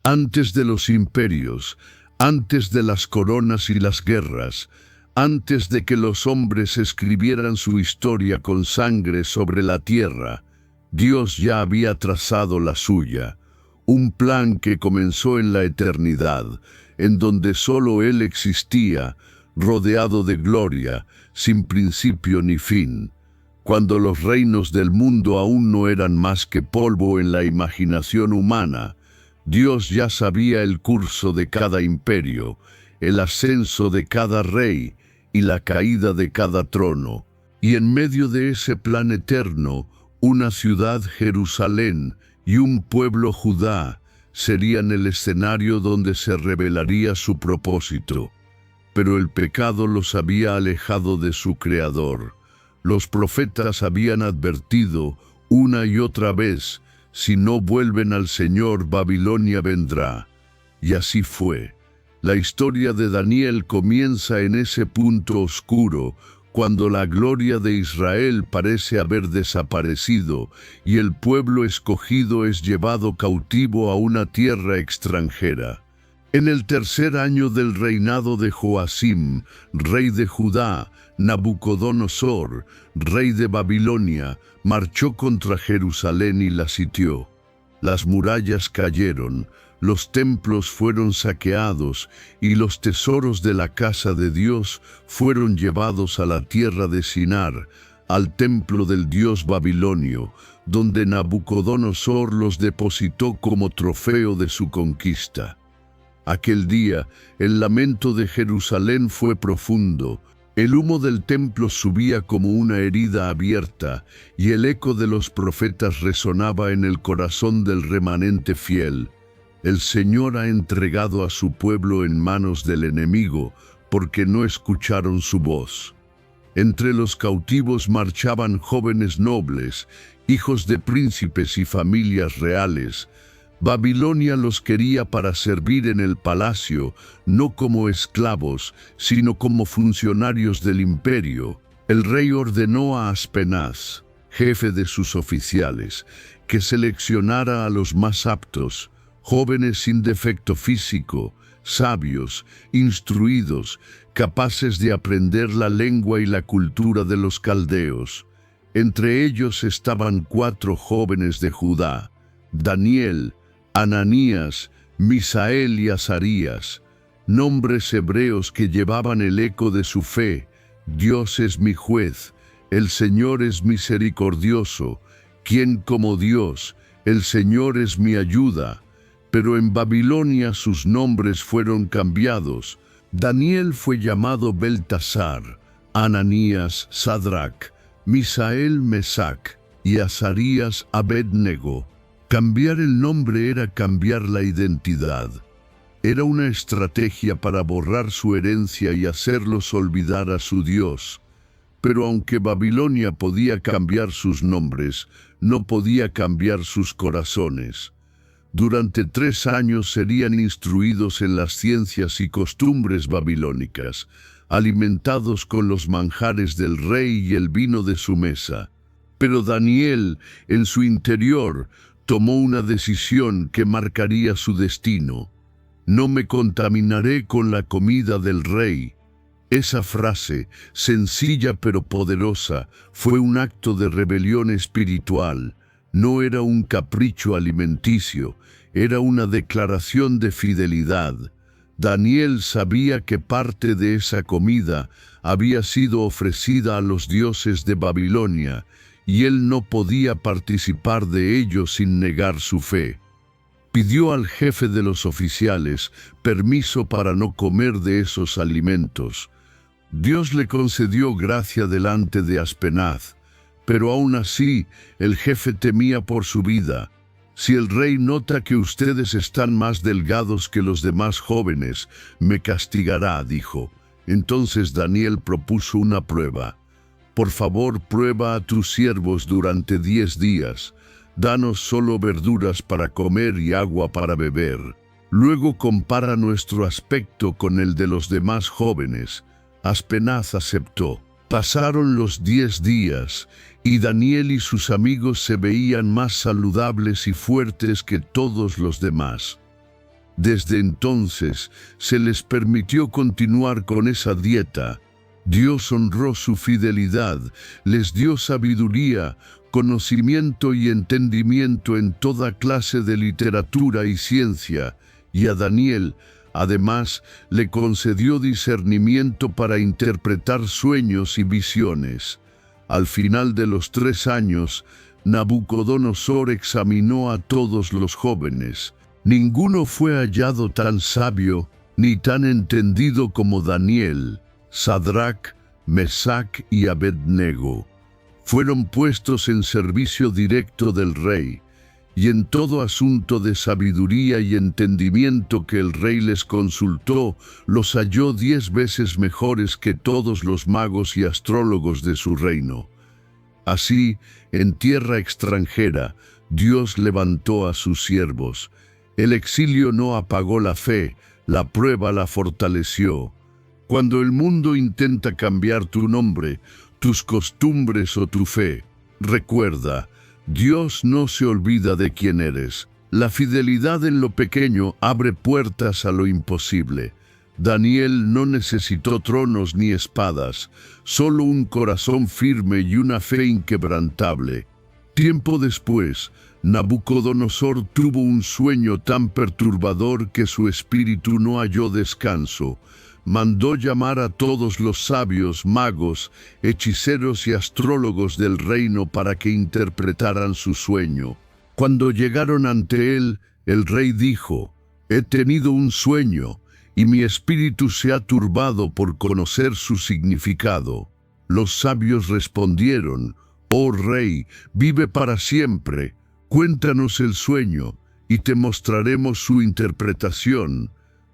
Antes de los imperios, antes de las coronas y las guerras, antes de que los hombres escribieran su historia con sangre sobre la tierra, Dios ya había trazado la suya, un plan que comenzó en la eternidad, en donde solo Él existía, rodeado de gloria, sin principio ni fin, cuando los reinos del mundo aún no eran más que polvo en la imaginación humana. Dios ya sabía el curso de cada imperio, el ascenso de cada rey y la caída de cada trono. Y en medio de ese plan eterno, una ciudad, Jerusalén, y un pueblo, Judá, serían el escenario donde se revelaría su propósito. Pero el pecado los había alejado de su Creador. Los profetas habían advertido una y otra vez: si no vuelven al Señor, Babilonia vendrá. Y así fue. La historia de Daniel comienza en ese punto oscuro, cuando la gloria de Israel parece haber desaparecido y el pueblo escogido es llevado cautivo a una tierra extranjera. En el tercer año del reinado de Joacim, rey de Judá, Nabucodonosor, rey de Babilonia, marchó contra Jerusalén y la sitió. Las murallas cayeron, los templos fueron saqueados y los tesoros de la casa de Dios fueron llevados a la tierra de Sinar, al templo del dios babilonio, donde Nabucodonosor los depositó como trofeo de su conquista. Aquel día, el lamento de Jerusalén fue profundo. El humo del templo subía como una herida abierta, y el eco de los profetas resonaba en el corazón del remanente fiel. El Señor ha entregado a su pueblo en manos del enemigo, porque no escucharon su voz. Entre los cautivos marchaban jóvenes nobles, hijos de príncipes y familias reales. Babilonia los quería para servir en el palacio, no como esclavos, sino como funcionarios del imperio. El rey ordenó a Aspenaz, jefe de sus oficiales, que seleccionara a los más aptos, jóvenes sin defecto físico, sabios, instruidos, capaces de aprender la lengua y la cultura de los caldeos. Entre ellos estaban 4 jóvenes de Judá: Daniel, Ananías, Misael y Azarías, nombres hebreos que llevaban el eco de su fe. Dios es mi juez, el Señor es misericordioso. ¿Quién como Dios? El Señor es mi ayuda. Pero en Babilonia sus nombres fueron cambiados. Daniel fue llamado Beltasar, Ananías Sadrac, Misael Mesac y Azarías Abednego. Cambiar el nombre era cambiar la identidad. Era una estrategia para borrar su herencia y hacerlos olvidar a su Dios. Pero aunque Babilonia podía cambiar sus nombres, no podía cambiar sus corazones. Durante 3 años serían instruidos en las ciencias y costumbres babilónicas, alimentados con los manjares del rey y el vino de su mesa. Pero Daniel, en su interior, tomó una decisión que marcaría su destino. No me contaminaré con la comida del rey. Esa frase, sencilla pero poderosa, fue un acto de rebelión espiritual. No era un capricho alimenticio, era una declaración de fidelidad. Daniel sabía que parte de esa comida había sido ofrecida a los dioses de Babilonia, y él no podía participar de ello sin negar su fe. Pidió al jefe de los oficiales permiso para no comer de esos alimentos. Dios le concedió gracia delante de Aspenaz, pero aún así el jefe temía por su vida. Si el rey nota que ustedes están más delgados que los demás jóvenes, me castigará, dijo. Entonces Daniel propuso una prueba. Por favor, prueba a tus siervos durante 10 días. Danos solo verduras para comer y agua para beber. Luego compara nuestro aspecto con el de los demás jóvenes. Aspenaz aceptó. Pasaron los 10 días, y Daniel y sus amigos se veían más saludables y fuertes que todos los demás. Desde entonces se les permitió continuar con esa dieta. Dios honró su fidelidad, les dio sabiduría, conocimiento y entendimiento en toda clase de literatura y ciencia, y a Daniel, además, le concedió discernimiento para interpretar sueños y visiones. Al final de los 3 años, Nabucodonosor examinó a todos los jóvenes. Ninguno fue hallado tan sabio ni tan entendido como Daniel, Sadrac, Mesac y Abednego. Fueron puestos en servicio directo del rey, y en todo asunto de sabiduría y entendimiento que el rey les consultó, los halló 10 veces mejores que todos los magos y astrólogos de su reino. Así, en tierra extranjera, Dios levantó a sus siervos. El exilio no apagó la fe, la prueba la fortaleció. Cuando el mundo intenta cambiar tu nombre, tus costumbres o tu fe, recuerda, Dios no se olvida de quién eres. La fidelidad en lo pequeño abre puertas a lo imposible. Daniel no necesitó tronos ni espadas, solo un corazón firme y una fe inquebrantable. Tiempo después, Nabucodonosor tuvo un sueño tan perturbador que su espíritu no halló descanso. Mandó llamar a todos los sabios, magos, hechiceros y astrólogos del reino para que interpretaran su sueño. Cuando llegaron ante él, el rey dijo: «He tenido un sueño, y mi espíritu se ha turbado por conocer su significado». Los sabios respondieron: «Oh rey, vive para siempre. Cuéntanos el sueño, y te mostraremos su interpretación».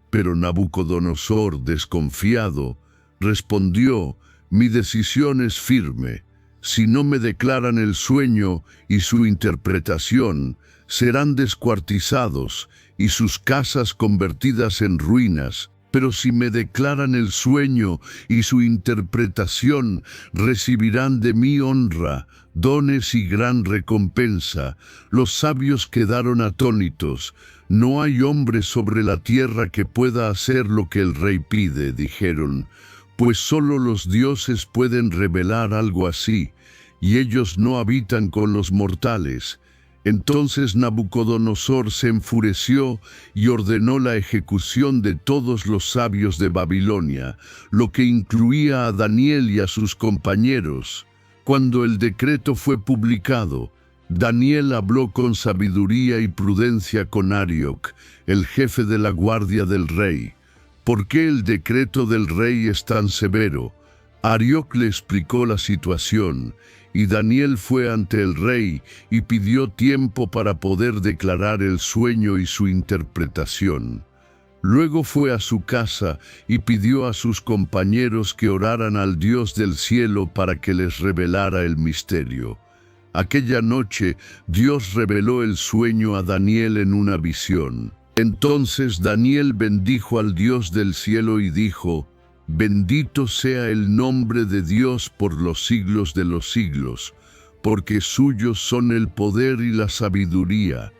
Pero Nabucodonosor, desconfiado, respondió: «Mi decisión es firme. Si no me declaran el sueño y su interpretación, serán descuartizados y sus casas convertidas en ruinas. Pero si me declaran el sueño y su interpretación, recibirán de mí honra, dones y gran recompensa». Los sabios quedaron atónitos. «No hay hombre sobre la tierra que pueda hacer lo que el rey pide», dijeron, «pues solo los dioses pueden revelar algo así, y ellos no habitan con los mortales». Entonces Nabucodonosor se enfureció y ordenó la ejecución de todos los sabios de Babilonia, lo que incluía a Daniel y a sus compañeros. Cuando el decreto fue publicado, Daniel habló con sabiduría y prudencia con Arioc, el jefe de la guardia del rey. «¿Por qué el decreto del rey es tan severo?». Arioc le explicó la situación, y Daniel fue ante el rey y pidió tiempo para poder declarar el sueño y su interpretación. Luego fue a su casa y pidió a sus compañeros que oraran al Dios del cielo para que les revelara el misterio. Aquella noche, Dios reveló el sueño a Daniel en una visión. Entonces Daniel bendijo al Dios del cielo y dijo: «Bendito sea el nombre de Dios por los siglos de los siglos, porque suyos son el poder y la sabiduría.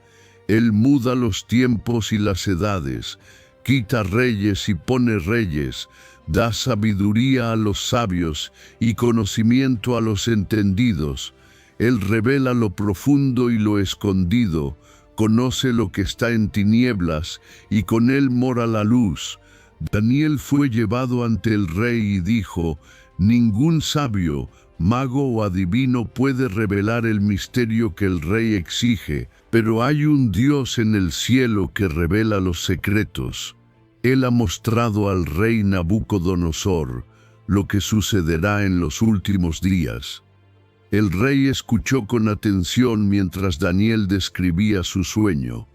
Él muda los tiempos y las edades, quita reyes y pone reyes, da sabiduría a los sabios y conocimiento a los entendidos. Él revela lo profundo y lo escondido, conoce lo que está en tinieblas, y con él mora la luz». Daniel fue llevado ante el rey y dijo: «Ningún sabio, mago o adivino puede revelar el misterio que el rey exige, pero hay un Dios en el cielo que revela los secretos. Él ha mostrado al rey Nabucodonosor lo que sucederá en los últimos días». El rey escuchó con atención mientras Daniel describía su sueño.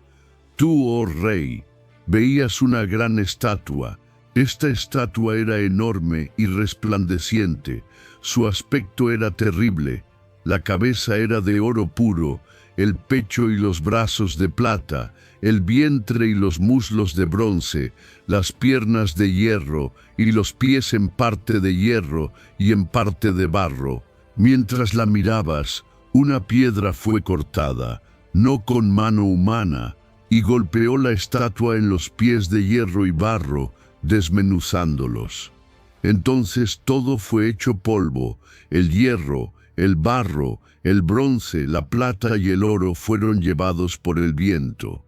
«Tú, oh rey, veías una gran estatua. Esta estatua era enorme y resplandeciente. Su aspecto era terrible. La cabeza era de oro puro, el pecho y los brazos de plata, el vientre y los muslos de bronce, las piernas de hierro y los pies en parte de hierro y en parte de barro. Mientras la mirabas, una piedra fue cortada, no con mano humana, y golpeó la estatua en los pies de hierro y barro, desmenuzándolos. Entonces todo fue hecho polvo, el hierro, el barro, el bronce, la plata y el oro fueron llevados por el viento.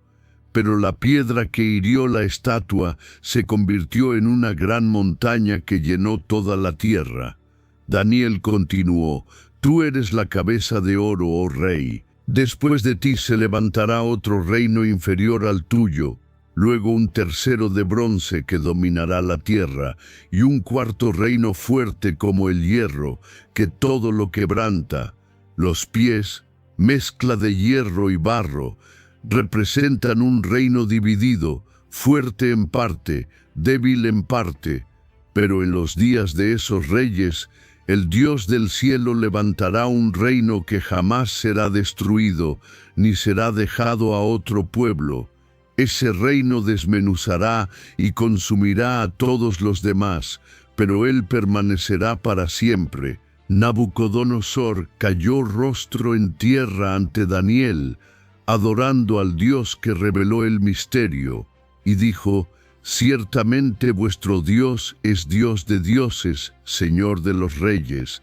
Pero la piedra que hirió la estatua se convirtió en una gran montaña que llenó toda la tierra. Daniel continuó: Tú eres la cabeza de oro, oh rey. Después de ti se levantará otro reino inferior al tuyo, luego un tercero de bronce que dominará la tierra, y un cuarto reino fuerte como el hierro, que todo lo quebranta. Los pies, mezcla de hierro y barro, representan un reino dividido, fuerte en parte, débil en parte. Pero en los días de esos reyes, el Dios del cielo levantará un reino que jamás será destruido, ni será dejado a otro pueblo. Ese reino desmenuzará y consumirá a todos los demás, pero él permanecerá para siempre. Nabucodonosor cayó rostro en tierra ante Daniel, adorando al Dios que reveló el misterio, y dijo: Ciertamente vuestro Dios es Dios de dioses, Señor de los reyes,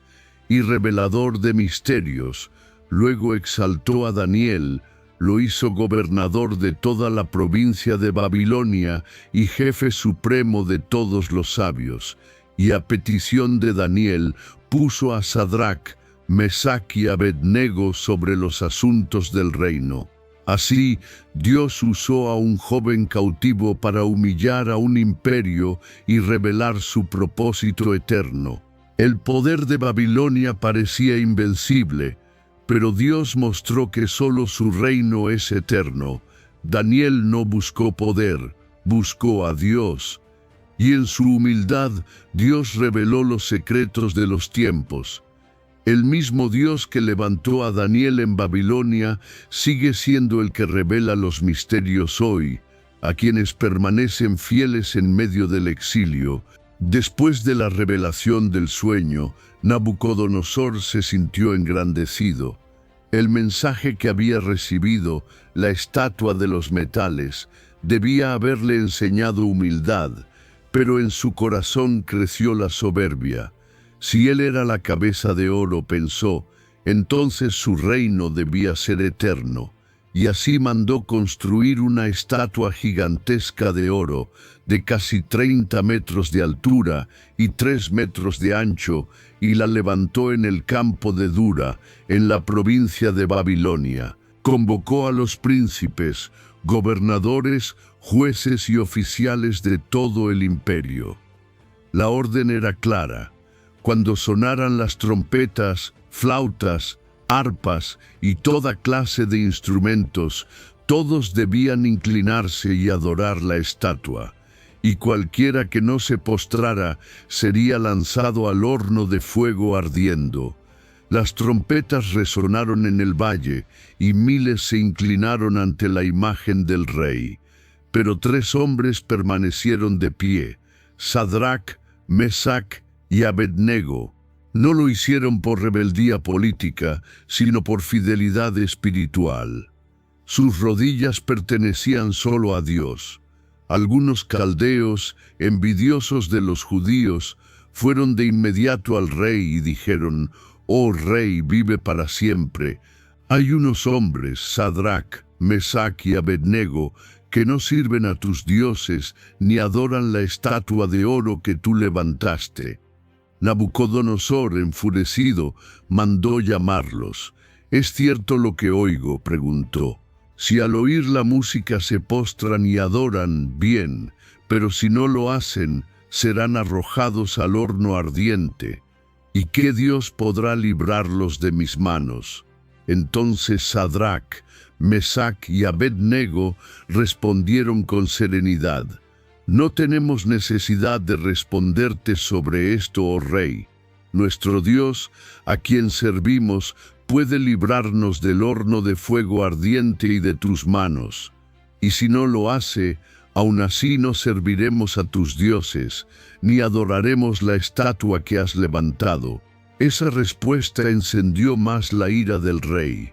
y revelador de misterios. Luego exaltó a Daniel, lo hizo gobernador de toda la provincia de Babilonia y jefe supremo de todos los sabios. Y a petición de Daniel puso a Sadrac, Mesac y Abednego sobre los asuntos del reino. Así, Dios usó a un joven cautivo para humillar a un imperio y revelar su propósito eterno. El poder de Babilonia parecía invencible, pero Dios mostró que solo su reino es eterno. Daniel no buscó poder, buscó a Dios. Y en su humildad, Dios reveló los secretos de los tiempos. El mismo Dios que levantó a Daniel en Babilonia sigue siendo el que revela los misterios hoy, a quienes permanecen fieles en medio del exilio. Después de la revelación del sueño, Nabucodonosor se sintió engrandecido. El mensaje que había recibido, la estatua de los metales, debía haberle enseñado humildad, pero en su corazón creció la soberbia. Si él era la cabeza de oro, pensó, entonces su reino debía ser eterno, y así mandó construir una estatua gigantesca de oro, de casi 30 metros de altura y 3 metros de ancho, y la levantó en el campo de Dura, en la provincia de Babilonia. Convocó a los príncipes, gobernadores, jueces y oficiales de todo el imperio. La orden era clara. Cuando sonaran las trompetas, flautas, arpas y toda clase de instrumentos, todos debían inclinarse y adorar la estatua, y cualquiera que no se postrara sería lanzado al horno de fuego ardiendo. Las trompetas resonaron en el valle, y miles se inclinaron ante la imagen del rey. Pero 3 hombres permanecieron de pie: Sadrac, Mesac y Abednego. No lo hicieron por rebeldía política, sino por fidelidad espiritual. Sus rodillas pertenecían solo a Dios. Algunos caldeos, envidiosos de los judíos, fueron de inmediato al rey y dijeron: «Oh rey, vive para siempre. Hay unos hombres, Sadrac, Mesac y Abednego, que no sirven a tus dioses ni adoran la estatua de oro que tú levantaste». Nabucodonosor, enfurecido, mandó llamarlos. «¿Es cierto lo que oigo?», preguntó. «Si al oír la música se postran y adoran, bien, pero si no lo hacen, serán arrojados al horno ardiente. ¿Y qué Dios podrá librarlos de mis manos?». Entonces Sadrac, Mesac y Abednego respondieron con serenidad: «No tenemos necesidad de responderte sobre esto, oh rey. Nuestro Dios, a quien servimos, puede librarnos del horno de fuego ardiente y de tus manos. Y si no lo hace, aún así no serviremos a tus dioses, ni adoraremos la estatua que has levantado». Esa respuesta encendió más la ira del rey.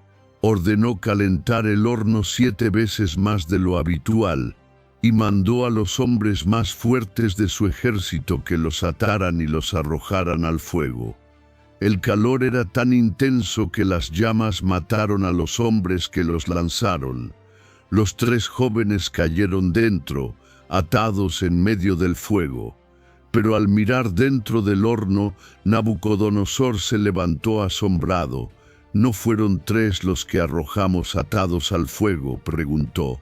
ordenó calentar el horno 7 veces más de lo habitual, y mandó a los hombres más fuertes de su ejército que los ataran y los arrojaran al fuego. El calor era tan intenso que las llamas mataron a los hombres que los lanzaron. Los 3 jóvenes cayeron dentro, atados en medio del fuego. Pero al mirar dentro del horno, Nabucodonosor se levantó asombrado. ¿No fueron 3 los que arrojamos atados al fuego?, preguntó.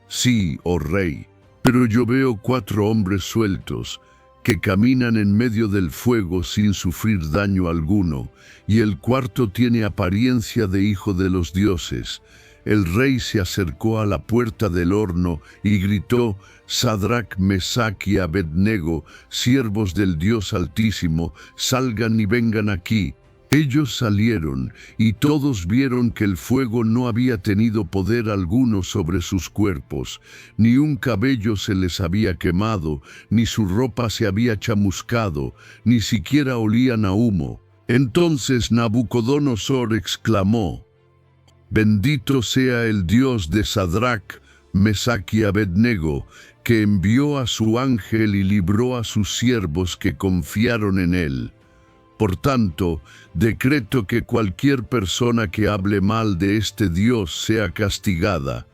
Sí, oh rey, pero yo veo 4 hombres sueltos, que caminan en medio del fuego sin sufrir daño alguno, y el cuarto tiene apariencia de hijo de los dioses. El rey se acercó a la puerta del horno y gritó: Sadrac, Mesac y Abednego, siervos del Dios Altísimo, salgan y vengan aquí. Ellos salieron, y todos vieron que el fuego no había tenido poder alguno sobre sus cuerpos, ni un cabello se les había quemado, ni su ropa se había chamuscado, ni siquiera olían a humo. Entonces Nabucodonosor exclamó: Bendito sea el Dios de Sadrac, Mesac y Abednego, que envió a su ángel y libró a sus siervos que confiaron en él. Por tanto, decreto que cualquier persona que hable mal de este Dios sea castigada,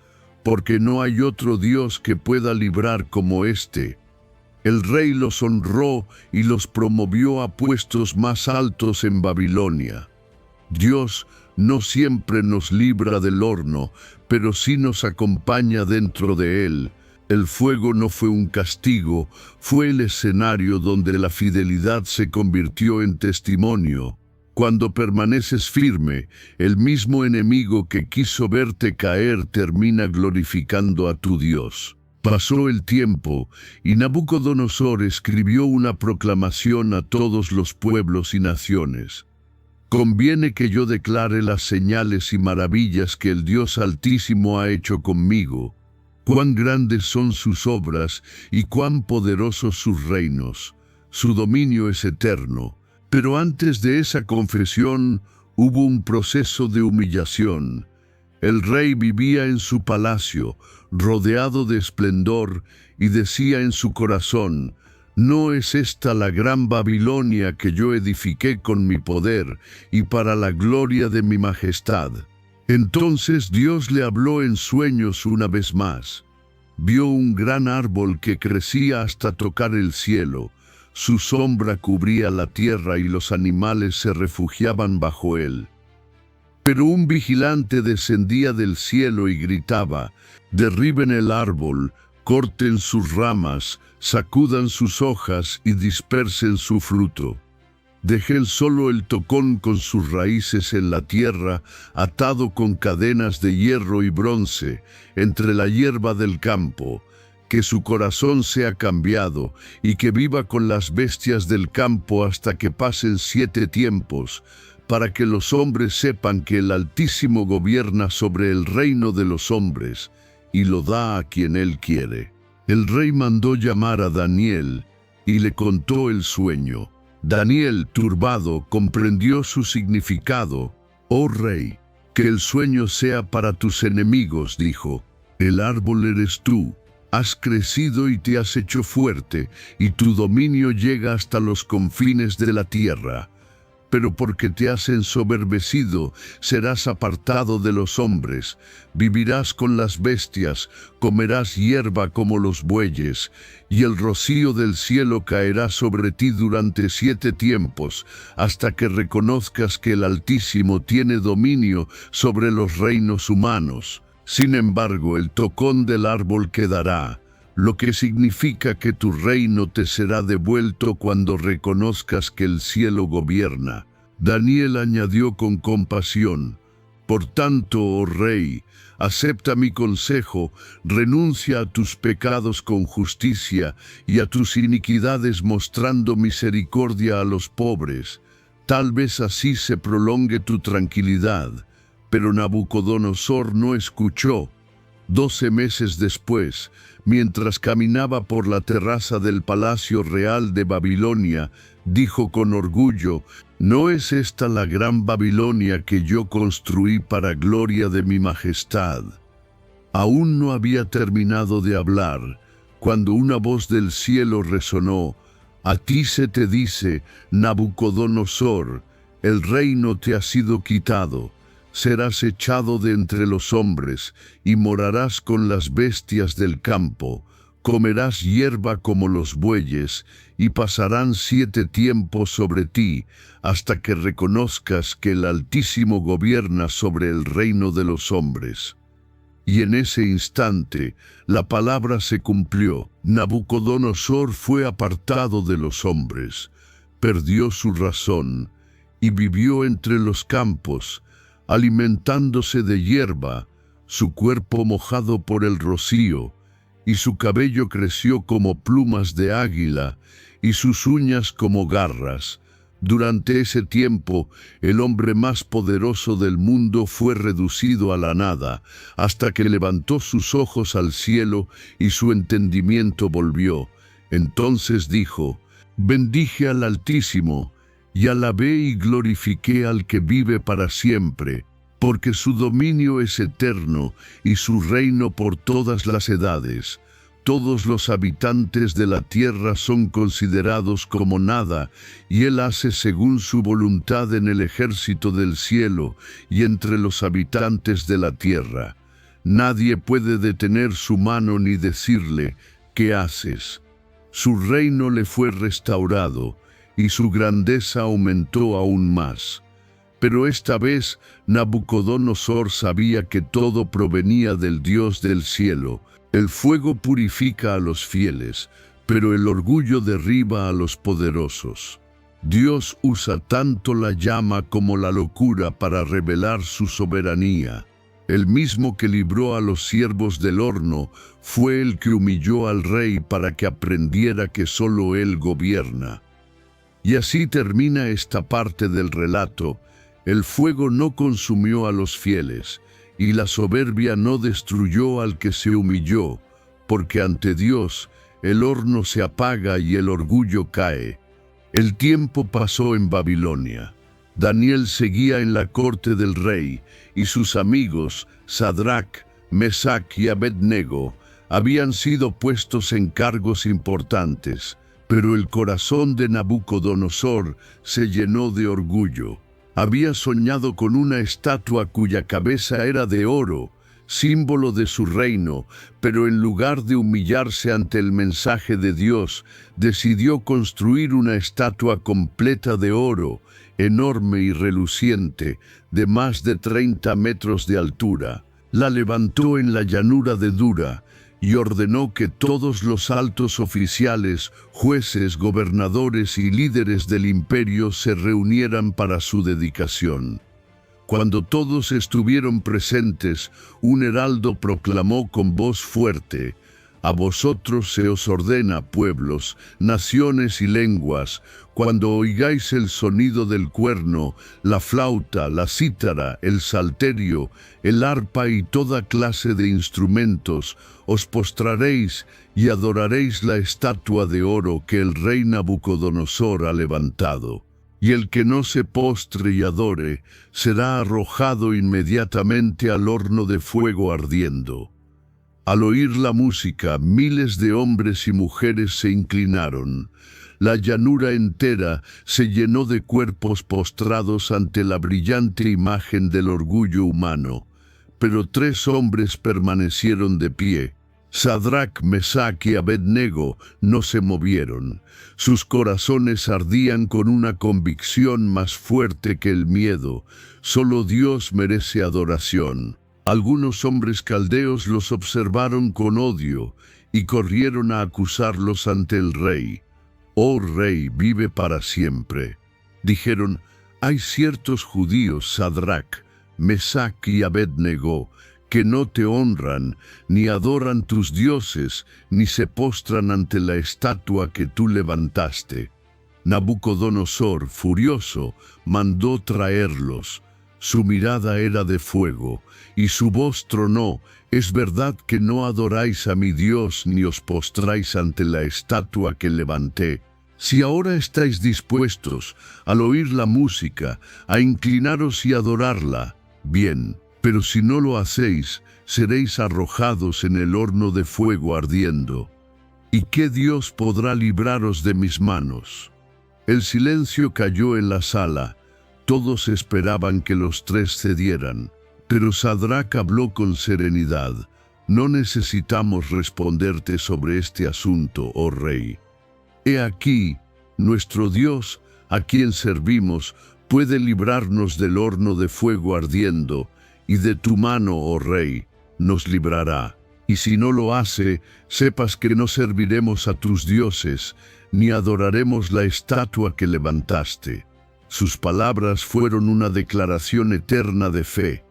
porque no hay otro Dios que pueda librar como este. El rey los honró y los promovió a puestos más altos en Babilonia. Dios no siempre nos libra del horno, pero sí nos acompaña dentro de él. El fuego no fue un castigo, fue el escenario donde la fidelidad se convirtió en testimonio. Cuando permaneces firme, el mismo enemigo que quiso verte caer termina glorificando a tu Dios. Pasó el tiempo, y Nabucodonosor escribió una proclamación a todos los pueblos y naciones. Conviene que yo declare las señales y maravillas que el Dios Altísimo ha hecho conmigo. Cuán grandes son sus obras y cuán poderosos sus reinos. Su dominio es eterno. Pero antes de esa confesión hubo un proceso de humillación. El rey vivía en su palacio, rodeado de esplendor, y decía en su corazón: ¿No es esta la gran Babilonia que yo edifiqué con mi poder y para la gloria de mi majestad? Entonces Dios le habló en sueños una vez más. Vio un gran árbol que crecía hasta tocar el cielo. Su sombra cubría la tierra y los animales se refugiaban bajo él. Pero un vigilante descendía del cielo y gritaba: derriben el árbol, corten sus ramas, sacudan sus hojas y dispersen su fruto. Dejen solo el tocón con sus raíces en la tierra, atado con cadenas de hierro y bronce, entre la hierba del campo. Que su corazón sea cambiado, y que viva con las bestias del campo hasta que pasen 7 tiempos, para que los hombres sepan que el Altísimo gobierna sobre el reino de los hombres, y lo da a quien él quiere. El rey mandó llamar a Daniel, y le contó el sueño. Daniel, turbado, comprendió su significado. «Oh rey, que el sueño sea para tus enemigos», dijo. «El árbol eres tú. Has crecido y te has hecho fuerte, y tu dominio llega hasta los confines de la tierra. Pero porque te has ensoberbecido, serás apartado de los hombres, vivirás con las bestias, comerás hierba como los bueyes, y el rocío del cielo caerá sobre ti durante 7 tiempos, hasta que reconozcas que el Altísimo tiene dominio sobre los reinos humanos. Sin embargo, el tocón del árbol quedará, lo que significa que tu reino te será devuelto cuando reconozcas que el cielo gobierna». Daniel añadió con compasión: «Por tanto, oh rey, acepta mi consejo, renuncia a tus pecados con justicia y a tus iniquidades mostrando misericordia a los pobres. Tal vez así se prolongue tu tranquilidad». Pero Nabucodonosor no escuchó. 12 meses después, mientras caminaba por la terraza del Palacio Real de Babilonia, Dijo con orgullo: ¿no es esta la gran Babilonia que yo construí para gloria de mi majestad? Aún no había terminado de hablar, cuando una voz del cielo resonó: a ti se te dice, Nabucodonosor, el reino te ha sido quitado, serás echado de entre los hombres, y morarás con las bestias del campo, comerás hierba como los bueyes, y pasarán 7 tiempos sobre ti, hasta que reconozcas que el Altísimo gobierna sobre el reino de los hombres. Y en ese instante la palabra se cumplió. Nabucodonosor fue apartado de los hombres, perdió su razón, y vivió entre los campos, alimentándose de hierba, su cuerpo mojado por el rocío, y su cabello creció como plumas de águila, y sus uñas como garras. Durante ese tiempo, el hombre más poderoso del mundo fue reducido a la nada, hasta que levantó sus ojos al cielo y su entendimiento volvió. Entonces dijo: bendije al Altísimo, y alabé y glorifiqué al que vive para siempre, porque su dominio es eterno y su reino por todas las edades. Todos los habitantes de la tierra son considerados como nada, y Él hace según su voluntad en el ejército del cielo y entre los habitantes de la tierra. Nadie puede detener su mano ni decirle: ¿qué haces? Su reino le fue restaurado, y su grandeza aumentó aún más. Pero esta vez Nabucodonosor sabía que todo provenía del Dios del cielo. El fuego purifica a los fieles, pero el orgullo derriba a los poderosos. Dios usa tanto la llama como la locura para revelar su soberanía. El mismo que libró a los siervos del horno fue el que humilló al rey para que aprendiera que solo Él gobierna. Y así termina esta parte del relato. El fuego no consumió a los fieles, y la soberbia no destruyó al que se humilló, porque ante Dios el horno se apaga y el orgullo cae. El tiempo pasó en Babilonia. Daniel seguía en la corte del rey, y sus amigos, Sadrac, Mesac y Abednego, habían sido puestos en cargos importantes, pero el corazón de Nabucodonosor se llenó de orgullo. Había soñado con una estatua cuya cabeza era de oro, símbolo de su reino, pero en lugar de humillarse ante el mensaje de Dios, decidió construir una estatua completa de oro, enorme y reluciente, de más de 30 metros de altura. La levantó en la llanura de Dura, y ordenó que todos los altos oficiales, jueces, gobernadores y líderes del imperio se reunieran para su dedicación. Cuando todos estuvieron presentes, un heraldo proclamó con voz fuerte: a vosotros se os ordena, pueblos, naciones y lenguas, cuando oigáis el sonido del cuerno, la flauta, la cítara, el salterio, el arpa y toda clase de instrumentos, os postraréis y adoraréis la estatua de oro que el rey Nabucodonosor ha levantado. Y el que no se postre y adore, será arrojado inmediatamente al horno de fuego ardiendo. Al oír la música, miles de hombres y mujeres se inclinaron. La llanura entera se llenó de cuerpos postrados ante la brillante imagen del orgullo humano. Pero 3 hombres permanecieron de pie. Sadrac, Mesac y Abednego no se movieron. Sus corazones ardían con una convicción más fuerte que el miedo. Solo Dios merece adoración. Algunos hombres caldeos los observaron con odio y corrieron a acusarlos ante el rey. «Oh rey, vive para siempre», dijeron. «Hay ciertos judíos, Sadrac, Mesac y Abednego, que no te honran, ni adoran tus dioses, ni se postran ante la estatua que tú levantaste». Nabucodonosor, furioso, mandó traerlos. Su mirada era de fuego, y su voz tronó: «¿Es verdad que no adoráis a mi Dios ni os postráis ante la estatua que levanté?». Si ahora estáis dispuestos, al oír la música, a inclinaros y adorarla, bien, pero si no lo hacéis, seréis arrojados en el horno de fuego ardiendo. ¿Y qué Dios podrá libraros de mis manos? El silencio cayó en la sala. Todos esperaban que los tres cedieran, pero Sadrac habló con serenidad. No necesitamos responderte sobre este asunto, oh rey. He aquí, nuestro Dios, a quien servimos, puede librarnos del horno de fuego ardiendo, y de tu mano, oh rey, nos librará. Y si no lo hace, sepas que no serviremos a tus dioses, ni adoraremos la estatua que levantaste. Sus palabras fueron una declaración eterna de fe.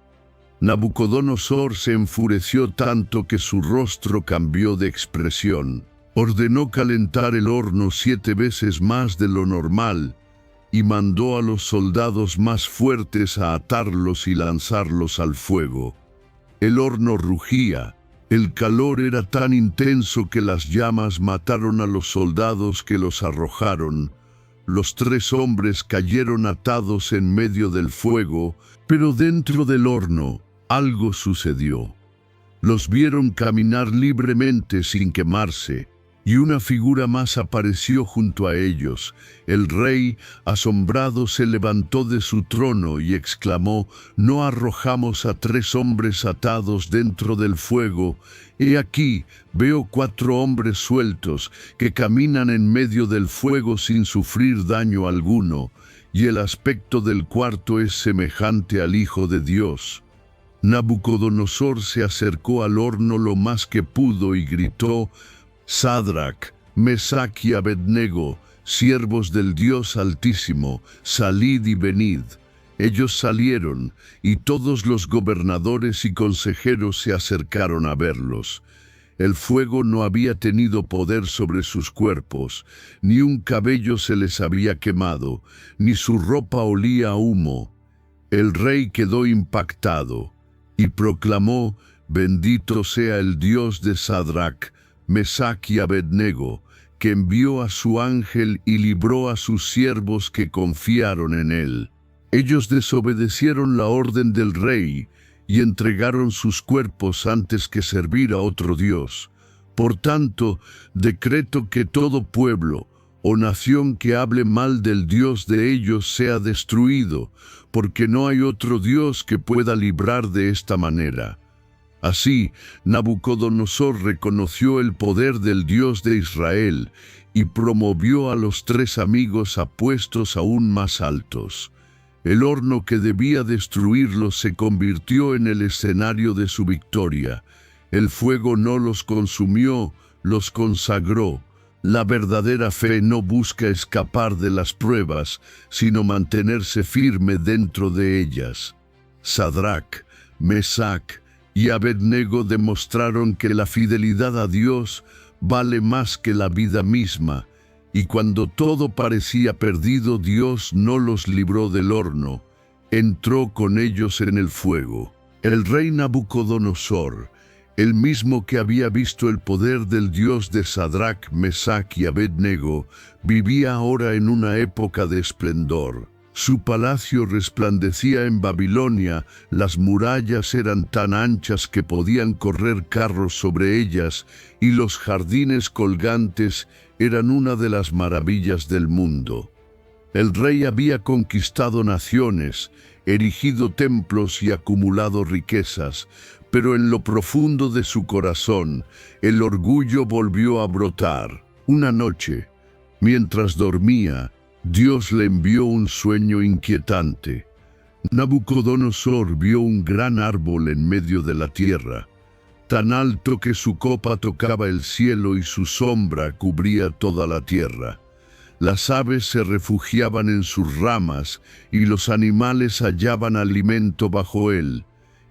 Nabucodonosor se enfureció tanto que su rostro cambió de expresión. Ordenó calentar el horno 7 veces más de lo normal y mandó a los soldados más fuertes a atarlos y lanzarlos al fuego. El horno rugía. El calor era tan intenso que las llamas mataron a los soldados que los arrojaron. Los 3 hombres cayeron atados en medio del fuego, pero dentro del horno algo sucedió. Los vieron caminar libremente sin quemarse, y una figura más apareció junto a ellos. El rey, asombrado, se levantó de su trono y exclamó: «¿No arrojamos a 3 hombres atados dentro del fuego? He aquí, veo 4 hombres sueltos que caminan en medio del fuego sin sufrir daño alguno, y el aspecto del cuarto es semejante al Hijo de Dios». Nabucodonosor se acercó al horno lo más que pudo y gritó: «Sadrac, Mesach y Abednego, siervos del Dios Altísimo, salid y venid». Ellos salieron, y todos los gobernadores y consejeros se acercaron a verlos. El fuego no había tenido poder sobre sus cuerpos, ni un cabello se les había quemado, ni su ropa olía a humo. El rey quedó impactado y proclamó: «Bendito sea el Dios de Sadrac, Mesach y Abednego, que envió a su ángel y libró a sus siervos que confiaron en él». Ellos desobedecieron la orden del rey y entregaron sus cuerpos antes que servir a otro Dios. Por tanto, decreto que todo pueblo o nación que hable mal del Dios de ellos sea destruido, porque no hay otro Dios que pueda librar de esta manera. Así, Nabucodonosor reconoció el poder del Dios de Israel y promovió a los 3 amigos a puestos aún más altos. El horno que debía destruirlos se convirtió en el escenario de su victoria. El fuego no los consumió, los consagró. La verdadera fe no busca escapar de las pruebas, sino mantenerse firme dentro de ellas. Sadrac, Mesach y Abednego demostraron que la fidelidad a Dios vale más que la vida misma, y cuando todo parecía perdido, Dios no los libró del horno, entró con ellos en el fuego. El rey Nabucodonosor, el mismo que había visto el poder del Dios de Sadrac, Mesach y Abednego, vivía ahora en una época de esplendor. Su palacio resplandecía en Babilonia, las murallas eran tan anchas que podían correr carros sobre ellas, y los jardines colgantes eran una de las maravillas del mundo. El rey había conquistado naciones, erigido templos y acumulado riquezas, pero en lo profundo de su corazón, el orgullo volvió a brotar. Una noche, mientras dormía, Dios le envió un sueño inquietante. Nabucodonosor vio un gran árbol en medio de la tierra, tan alto que su copa tocaba el cielo y su sombra cubría toda la tierra. Las aves se refugiaban en sus ramas y los animales hallaban alimento bajo él.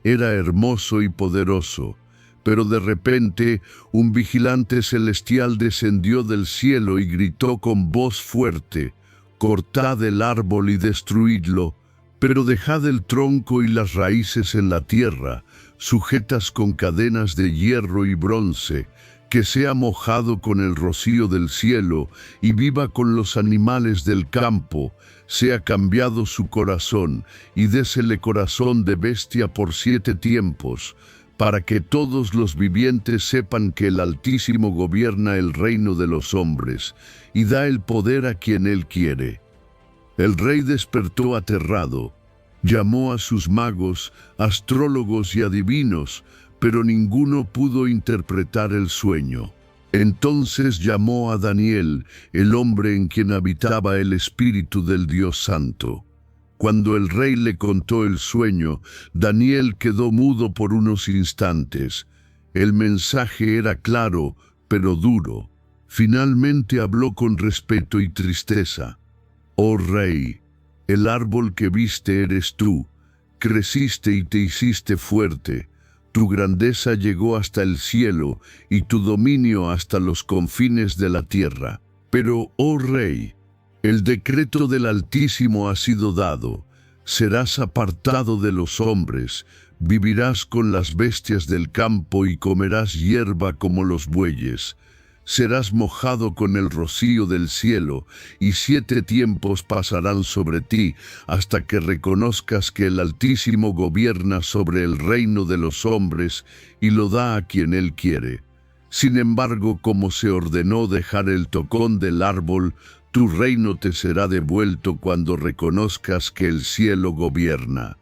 Era hermoso y poderoso, pero de repente un vigilante celestial descendió del cielo y gritó con voz fuerte: «Cortad el árbol y destruidlo, pero dejad el tronco y las raíces en la tierra, sujetas con cadenas de hierro y bronce, que sea mojado con el rocío del cielo y viva con los animales del campo, sea cambiado su corazón y désele corazón de bestia por 7 tiempos, para que todos los vivientes sepan que el Altísimo gobierna el reino de los hombres y da el poder a quien él quiere. El rey despertó aterrado, llamó a sus magos, astrólogos y adivinos, pero ninguno pudo interpretar el sueño. Entonces llamó a Daniel, el hombre en quien habitaba el Espíritu del Dios Santo. Cuando el rey le contó el sueño, Daniel quedó mudo por unos instantes. El mensaje era claro, pero duro. Finalmente habló con respeto y tristeza. «Oh rey, el árbol que viste eres tú. Creciste y te hiciste fuerte. Tu grandeza llegó hasta el cielo y tu dominio hasta los confines de la tierra. Pero, oh rey, el decreto del Altísimo ha sido dado. Serás apartado de los hombres, vivirás con las bestias del campo y comerás hierba como los bueyes. Serás mojado con el rocío del cielo, y 7 tiempos pasarán sobre ti, hasta que reconozcas que el Altísimo gobierna sobre el reino de los hombres y lo da a quien él quiere. Sin embargo, como se ordenó dejar el tocón del árbol, tu reino te será devuelto cuando reconozcas que el cielo gobierna».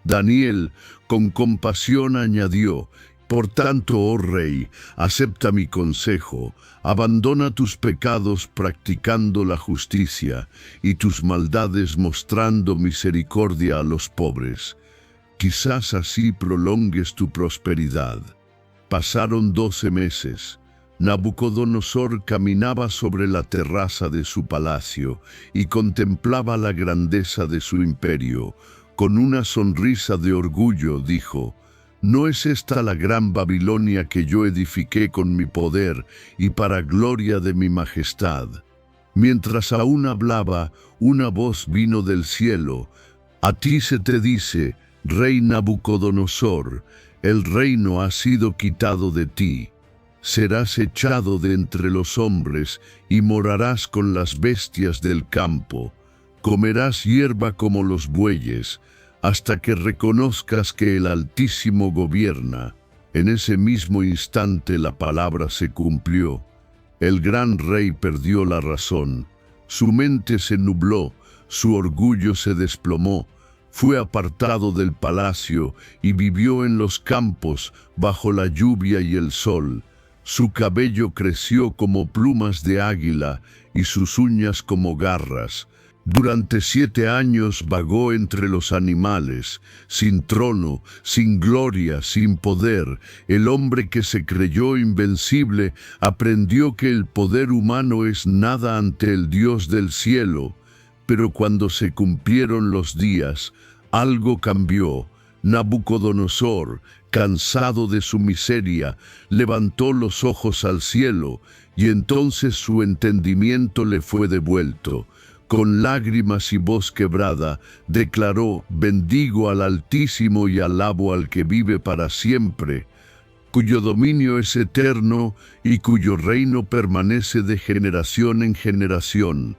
Daniel, con compasión, añadió: «Por tanto, oh rey, acepta mi consejo, abandona tus pecados practicando la justicia y tus maldades mostrando misericordia a los pobres. Quizás así prolongues tu prosperidad». Pasaron 12 meses. Nabucodonosor caminaba sobre la terraza de su palacio y contemplaba la grandeza de su imperio. Con una sonrisa de orgullo dijo: «¿No es esta la gran Babilonia que yo edifiqué con mi poder y para gloria de mi majestad?». Mientras aún hablaba, una voz vino del cielo: «A ti se te dice, rey Nabucodonosor, el reino ha sido quitado de ti. Serás echado de entre los hombres y morarás con las bestias del campo. Comerás hierba como los bueyes, hasta que reconozcas que el Altísimo gobierna». En ese mismo instante la palabra se cumplió. El gran rey perdió la razón. Su mente se nubló, su orgullo se desplomó. Fue apartado del palacio y vivió en los campos bajo la lluvia y el sol. Su cabello creció como plumas de águila y sus uñas como garras. Durante 7 años vagó entre los animales, sin trono, sin gloria, sin poder. El hombre que se creyó invencible aprendió que el poder humano es nada ante el Dios del cielo. Pero cuando se cumplieron los días, algo cambió. Nabucodonosor, cansado de su miseria, levantó los ojos al cielo, y entonces su entendimiento le fue devuelto. Con lágrimas y voz quebrada, declaró: «Bendigo al Altísimo y alabo al que vive para siempre, cuyo dominio es eterno y cuyo reino permanece de generación en generación.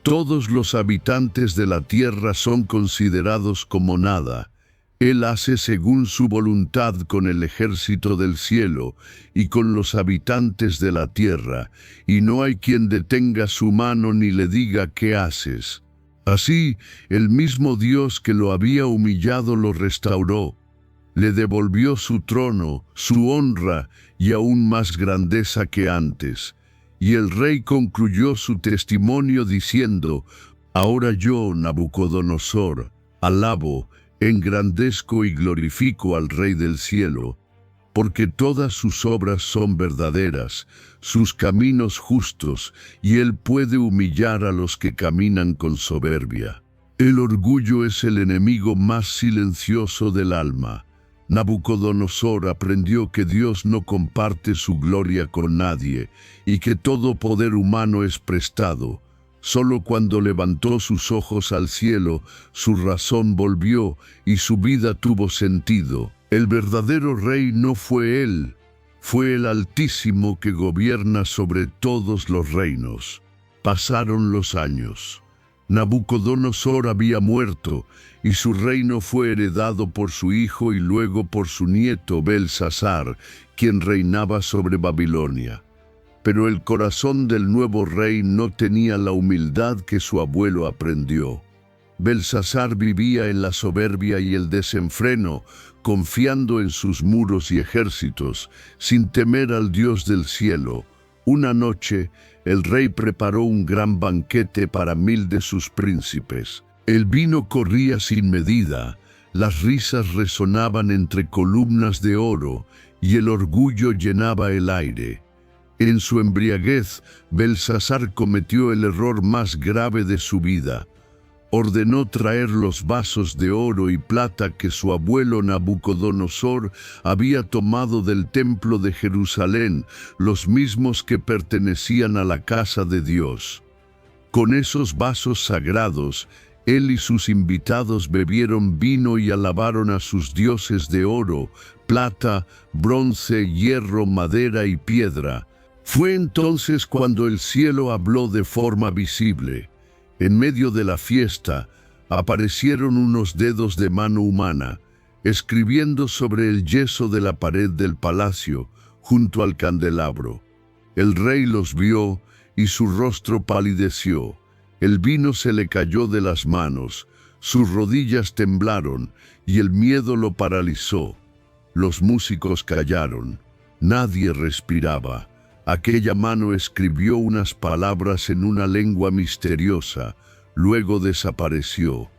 Todos los habitantes de la tierra son considerados como nada. Él hace según su voluntad con el ejército del cielo y con los habitantes de la tierra, y no hay quien detenga su mano ni le diga: ¿qué haces?». Así, el mismo Dios que lo había humillado lo restauró. Le devolvió su trono, su honra y aún más grandeza que antes. Y el rey concluyó su testimonio diciendo: «Ahora yo, Nabucodonosor, alabo, engrandezco y glorifico al Rey del cielo, porque todas sus obras son verdaderas, sus caminos justos, y él puede humillar a los que caminan con soberbia. El orgullo es el enemigo más silencioso del alma». Nabucodonosor aprendió que Dios no comparte su gloria con nadie y que todo poder humano es prestado. Solo cuando levantó sus ojos al cielo, su razón volvió y su vida tuvo sentido. El verdadero rey no fue él, Fue el Altísimo que gobierna sobre todos los reinos. Pasaron los años. Nabucodonosor había muerto, y su reino fue heredado por su hijo y luego por su nieto Belsasar, quien reinaba sobre Babilonia. Pero el corazón del nuevo rey no tenía la humildad que su abuelo aprendió. Belsasar vivía en la soberbia y el desenfreno, confiando en sus muros y ejércitos, sin temer al Dios del cielo. Una noche, el rey preparó un gran banquete para 1000 de sus príncipes. El vino corría sin medida, las risas resonaban entre columnas de oro, y el orgullo llenaba el aire. En su embriaguez, Belsasar cometió el error más grave de su vida. Ordenó traer los vasos de oro y plata que su abuelo Nabucodonosor había tomado del templo de Jerusalén, los mismos que pertenecían a la casa de Dios. Con esos vasos sagrados, él y sus invitados bebieron vino y alabaron a sus dioses de oro, plata, bronce, hierro, madera y piedra. Fue entonces cuando el cielo habló de forma visible. En medio de la fiesta, aparecieron unos dedos de mano humana, escribiendo sobre el yeso de la pared del palacio, junto al candelabro. El rey los vio y su rostro palideció. El vino se le cayó de las manos, sus rodillas temblaron y el miedo lo paralizó. Los músicos callaron, nadie respiraba. Aquella mano escribió unas palabras en una lengua misteriosa, luego desapareció.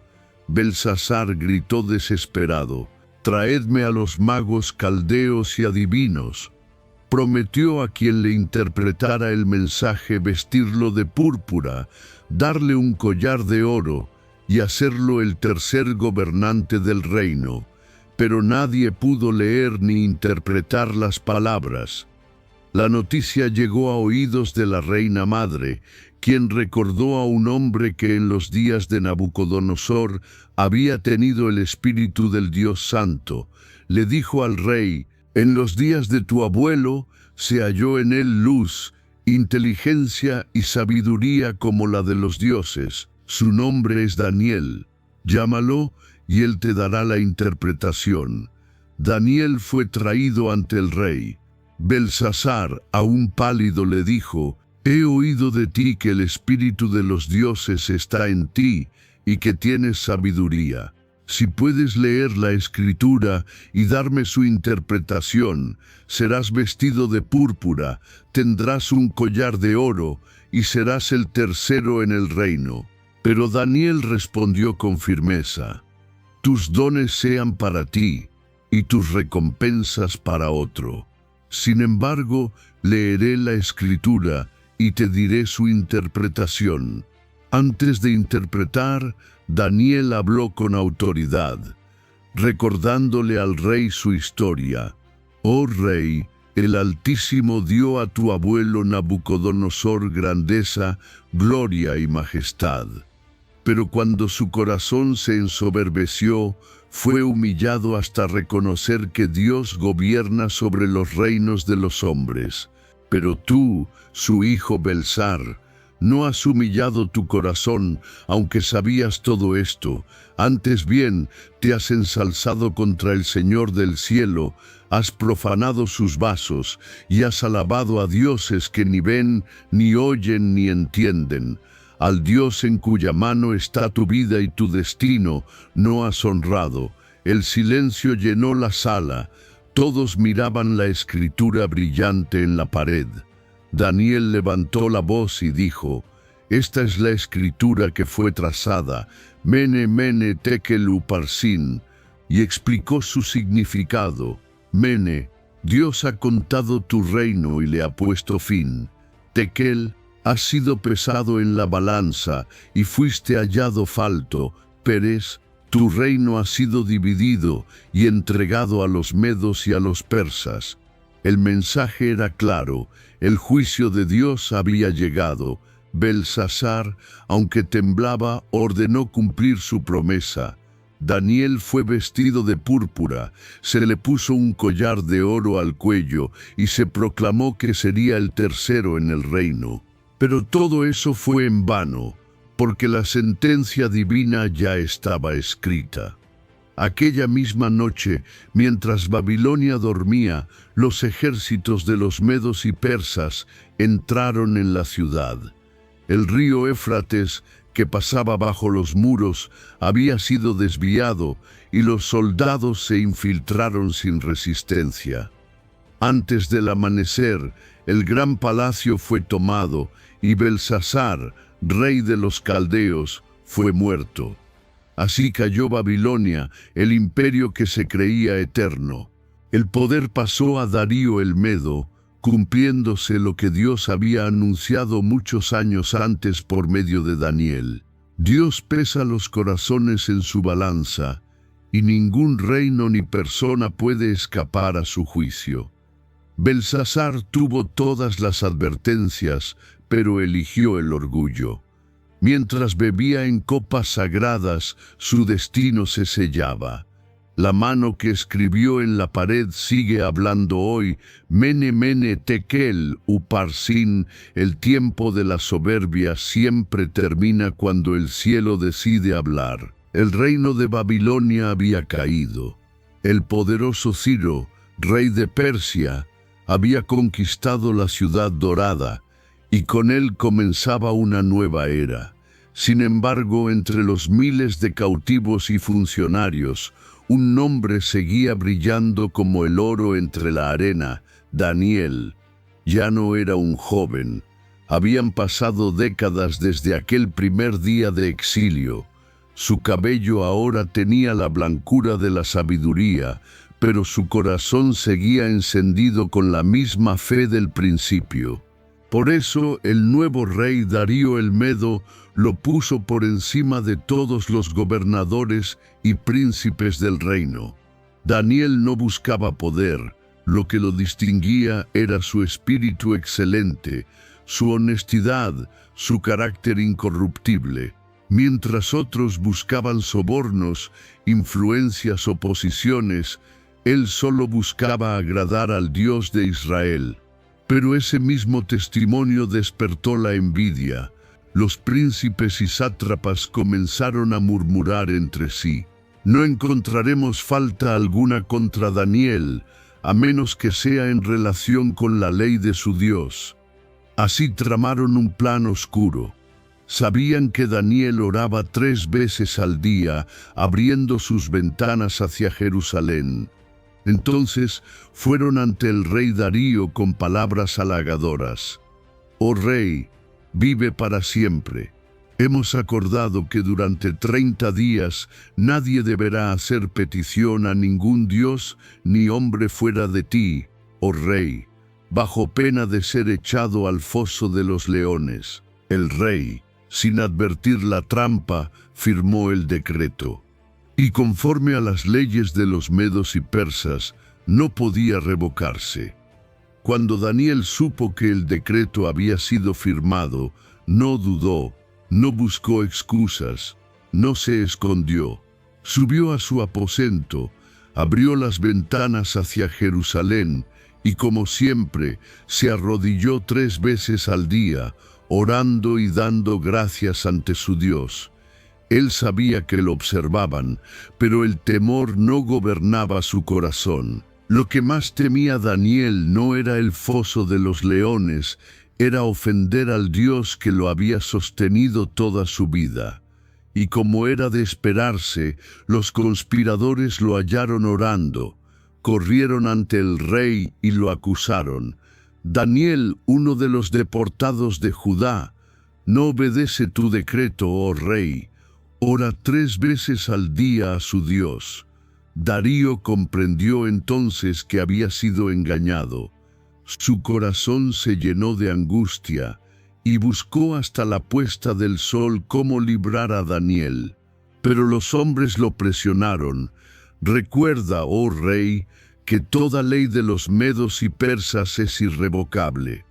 Belsasar gritó desesperado: «Traedme a los magos caldeos y adivinos». Prometió a quien le interpretara el mensaje vestirlo de púrpura, darle un collar de oro y hacerlo el tercer gobernante del reino. Pero nadie pudo leer ni interpretar las palabras. La noticia llegó a oídos de la reina madre, quien recordó a un hombre que en los días de Nabucodonosor había tenido el espíritu del Dios Santo. Le dijo al rey: «En los días de tu abuelo se halló en él luz, inteligencia y sabiduría como la de los dioses. Su nombre es Daniel. Llámalo y él te dará la interpretación». Daniel fue traído ante el rey. Belsasar, aún pálido, le dijo: «He oído de ti que el espíritu de los dioses está en ti y que tienes sabiduría. Si puedes leer la escritura y darme su interpretación, serás vestido de púrpura, tendrás un collar de oro y serás el tercero en el reino». Pero Daniel respondió con firmeza: «Tus dones sean para ti y tus recompensas para otro. Sin embargo, leeré la escritura y te diré su interpretación». Antes de interpretar, Daniel habló con autoridad, recordándole al rey su historia. «Oh rey, el Altísimo dio a tu abuelo Nabucodonosor grandeza, gloria y majestad. Pero cuando su corazón se ensoberbeció, fue humillado hasta reconocer que Dios gobierna sobre los reinos de los hombres. Pero tú, su hijo Belsar, no has humillado tu corazón, aunque sabías todo esto. Antes bien, te has ensalzado contra el Señor del cielo, has profanado sus vasos y has alabado a dioses que ni ven, ni oyen, ni entienden. Al Dios en cuya mano está tu vida y tu destino no has honrado». El silencio llenó la sala. Todos miraban la escritura brillante en la pared. Daniel levantó la voz y dijo: «Esta es la escritura que fue trazada, Mene, Mene, Tekel, Uparsin», y explicó su significado. Mene: Dios ha contado tu reino y le ha puesto fin. Tekel: has sido pesado en la balanza y fuiste hallado falto. Peres: tu reino ha sido dividido y entregado a los medos y a los persas. El mensaje era claro, el juicio de Dios había llegado. Belsasar, aunque temblaba, ordenó cumplir su promesa. Daniel fue vestido de púrpura, se le puso un collar de oro al cuello y se proclamó que sería el tercero en el reino. Pero todo eso fue en vano, porque la sentencia divina ya estaba escrita. Aquella misma noche, mientras Babilonia dormía, los ejércitos de los medos y persas entraron en la ciudad. El río Éufrates, que pasaba bajo los muros, había sido desviado y los soldados se infiltraron sin resistencia. Antes del amanecer, el gran palacio fue tomado y Belsasar, rey de los caldeos, fue muerto. Así cayó Babilonia, el imperio que se creía eterno. El poder pasó a Darío el Medo, cumpliéndose lo que Dios había anunciado muchos años antes por medio de Daniel. Dios pesa los corazones en su balanza, y ningún reino ni persona puede escapar a su juicio. Belsasar tuvo todas las advertencias, pero eligió el orgullo. Mientras bebía en copas sagradas, su destino se sellaba. La mano que escribió en la pared sigue hablando hoy. Mene, mene, tekel, uparsin. El tiempo de la soberbia siempre termina cuando el cielo decide hablar. El reino de Babilonia había caído. El poderoso Ciro, rey de Persia, había conquistado la ciudad dorada, y con él comenzaba una nueva era. Sin embargo, entre los miles de cautivos y funcionarios, un nombre seguía brillando como el oro entre la arena: Daniel. Ya no era un joven. Habían pasado décadas desde aquel primer día de exilio. Su cabello ahora tenía la blancura de la sabiduría, pero su corazón seguía encendido con la misma fe del principio. Por eso el nuevo rey Darío el Medo lo puso por encima de todos los gobernadores y príncipes del reino. Daniel no buscaba poder, lo que lo distinguía era su espíritu excelente, su honestidad, su carácter incorruptible. Mientras otros buscaban sobornos, influencias o posiciones, él solo buscaba agradar al Dios de Israel. Pero ese mismo testimonio despertó la envidia. Los príncipes y sátrapas comenzaron a murmurar entre sí: no encontraremos falta alguna contra Daniel, a menos que sea en relación con la ley de su Dios. Así tramaron un plan oscuro. Sabían que Daniel oraba 3 veces al día, abriendo sus ventanas hacia Jerusalén. Entonces fueron ante el rey Darío con palabras halagadoras: «Oh rey, vive para siempre. Hemos acordado que durante 30 días nadie deberá hacer petición a ningún dios ni hombre fuera de ti, oh rey, bajo pena de ser echado al foso de los leones». El rey, sin advertir la trampa, firmó el decreto. Y conforme a las leyes de los medos y persas, no podía revocarse. Cuando Daniel supo que el decreto había sido firmado, no dudó, no buscó excusas, no se escondió. Subió a su aposento, abrió las ventanas hacia Jerusalén y, como siempre, se arrodilló 3 veces al día, orando y dando gracias ante su Dios. Él sabía que lo observaban, pero el temor no gobernaba su corazón. Lo que más temía Daniel no era el foso de los leones, era ofender al Dios que lo había sostenido toda su vida. Y como era de esperarse, los conspiradores lo hallaron orando, corrieron ante el rey y lo acusaron. «Daniel, uno de los deportados de Judá, no obedece tu decreto, oh rey. Ora 3 veces al día a su Dios». Darío comprendió entonces que había sido engañado. Su corazón se llenó de angustia y buscó hasta la puesta del sol cómo librar a Daniel. Pero los hombres lo presionaron. «Recuerda, oh rey, que toda ley de los medos y persas es irrevocable».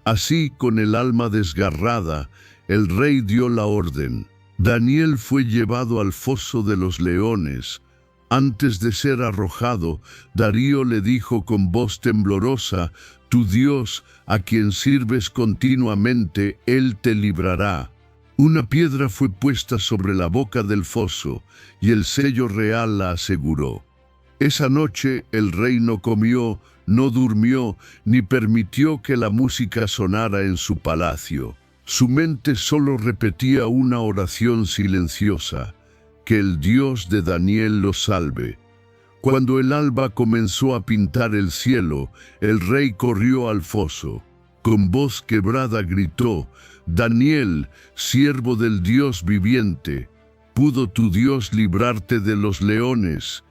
Así, con el alma desgarrada, el rey dio la orden: Daniel fue llevado al foso de los leones. Antes de ser arrojado, Darío le dijo con voz temblorosa: «Tu Dios, a quien sirves continuamente, Él te librará». Una piedra fue puesta sobre la boca del foso, y el sello real la aseguró. Esa noche el rey no comió, no durmió, ni permitió que la música sonara en su palacio. Su mente solo repetía una oración silenciosa: que el Dios de Daniel lo salve. Cuando el alba comenzó a pintar el cielo, el rey corrió al foso. Con voz quebrada gritó: «Daniel, siervo del Dios viviente, ¿pudo tu Dios librarte de los leones?».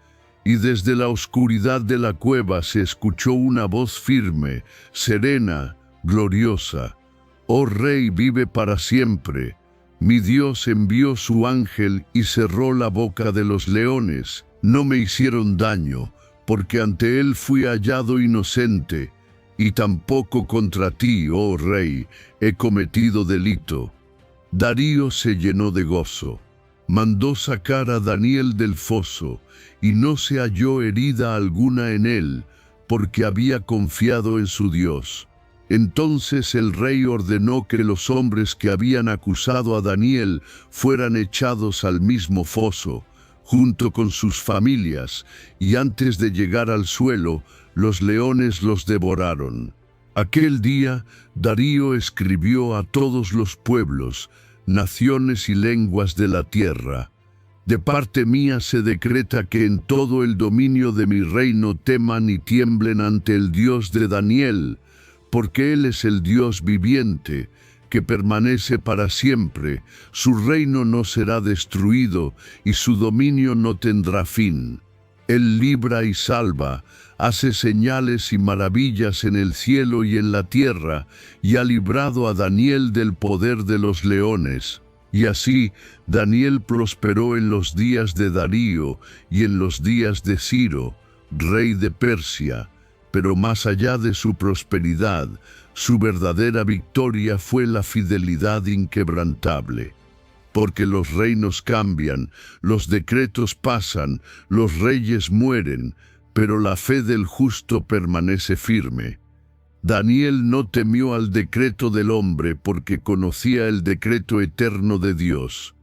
Y desde la oscuridad de la cueva se escuchó una voz firme, serena, gloriosa: «Oh Rey, vive para siempre. Mi Dios envió su ángel y cerró la boca de los leones. No me hicieron daño, porque ante él fui hallado inocente, y tampoco contra ti, oh Rey, he cometido delito». Darío se llenó de gozo. Mandó sacar a Daniel del foso, y no se halló herida alguna en él, porque había confiado en su Dios. Entonces el rey ordenó que los hombres que habían acusado a Daniel fueran echados al mismo foso, junto con sus familias, y antes de llegar al suelo, los leones los devoraron. Aquel día, Darío escribió a todos los pueblos, naciones y lenguas de la tierra: «De parte mía se decreta que en todo el dominio de mi reino teman y tiemblen ante el Dios de Daniel, porque Él es el Dios viviente, que permanece para siempre. Su reino no será destruido, y su dominio no tendrá fin. Él libra y salva, hace señales y maravillas en el cielo y en la tierra, y ha librado a Daniel del poder de los leones». Y así Daniel prosperó en los días de Darío y en los días de Ciro, rey de Persia. Pero más allá de su prosperidad, su verdadera victoria fue la fidelidad inquebrantable. Porque los reinos cambian, los decretos pasan, los reyes mueren, pero la fe del justo permanece firme. Daniel no temió al decreto del hombre porque conocía el decreto eterno de Dios.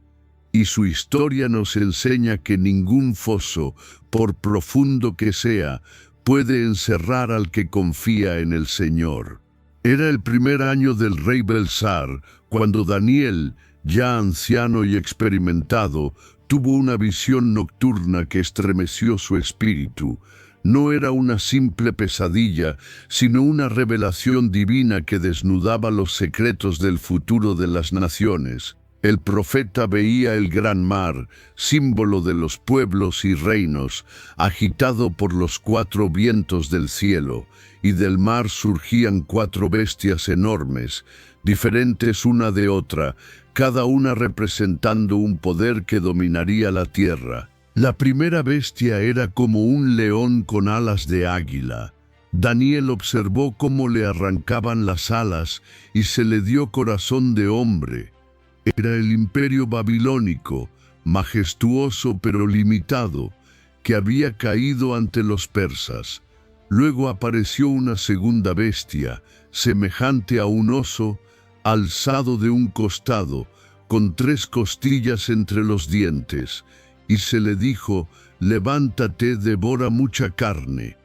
Y su historia nos enseña que ningún foso, por profundo que sea, puede encerrar al que confía en el Señor. Era el primer año del rey Belsar, cuando Daniel, ya anciano y experimentado, tuvo una visión nocturna que estremeció su espíritu. No era una simple pesadilla, sino una revelación divina que desnudaba los secretos del futuro de las naciones. El profeta veía el gran mar, símbolo de los pueblos y reinos, agitado por los 4 vientos del cielo, y del mar surgían 4 bestias enormes, diferentes una de otra, cada una representando un poder que dominaría la tierra. La primera bestia era como un león con alas de águila. Daniel observó cómo le arrancaban las alas y se le dio corazón de hombre. Era el imperio babilónico, majestuoso pero limitado, que había caído ante los persas. Luego apareció una segunda bestia, semejante a un oso, alzado de un costado, con 3 costillas entre los dientes, y se le dijo: «Levántate, devora mucha carne».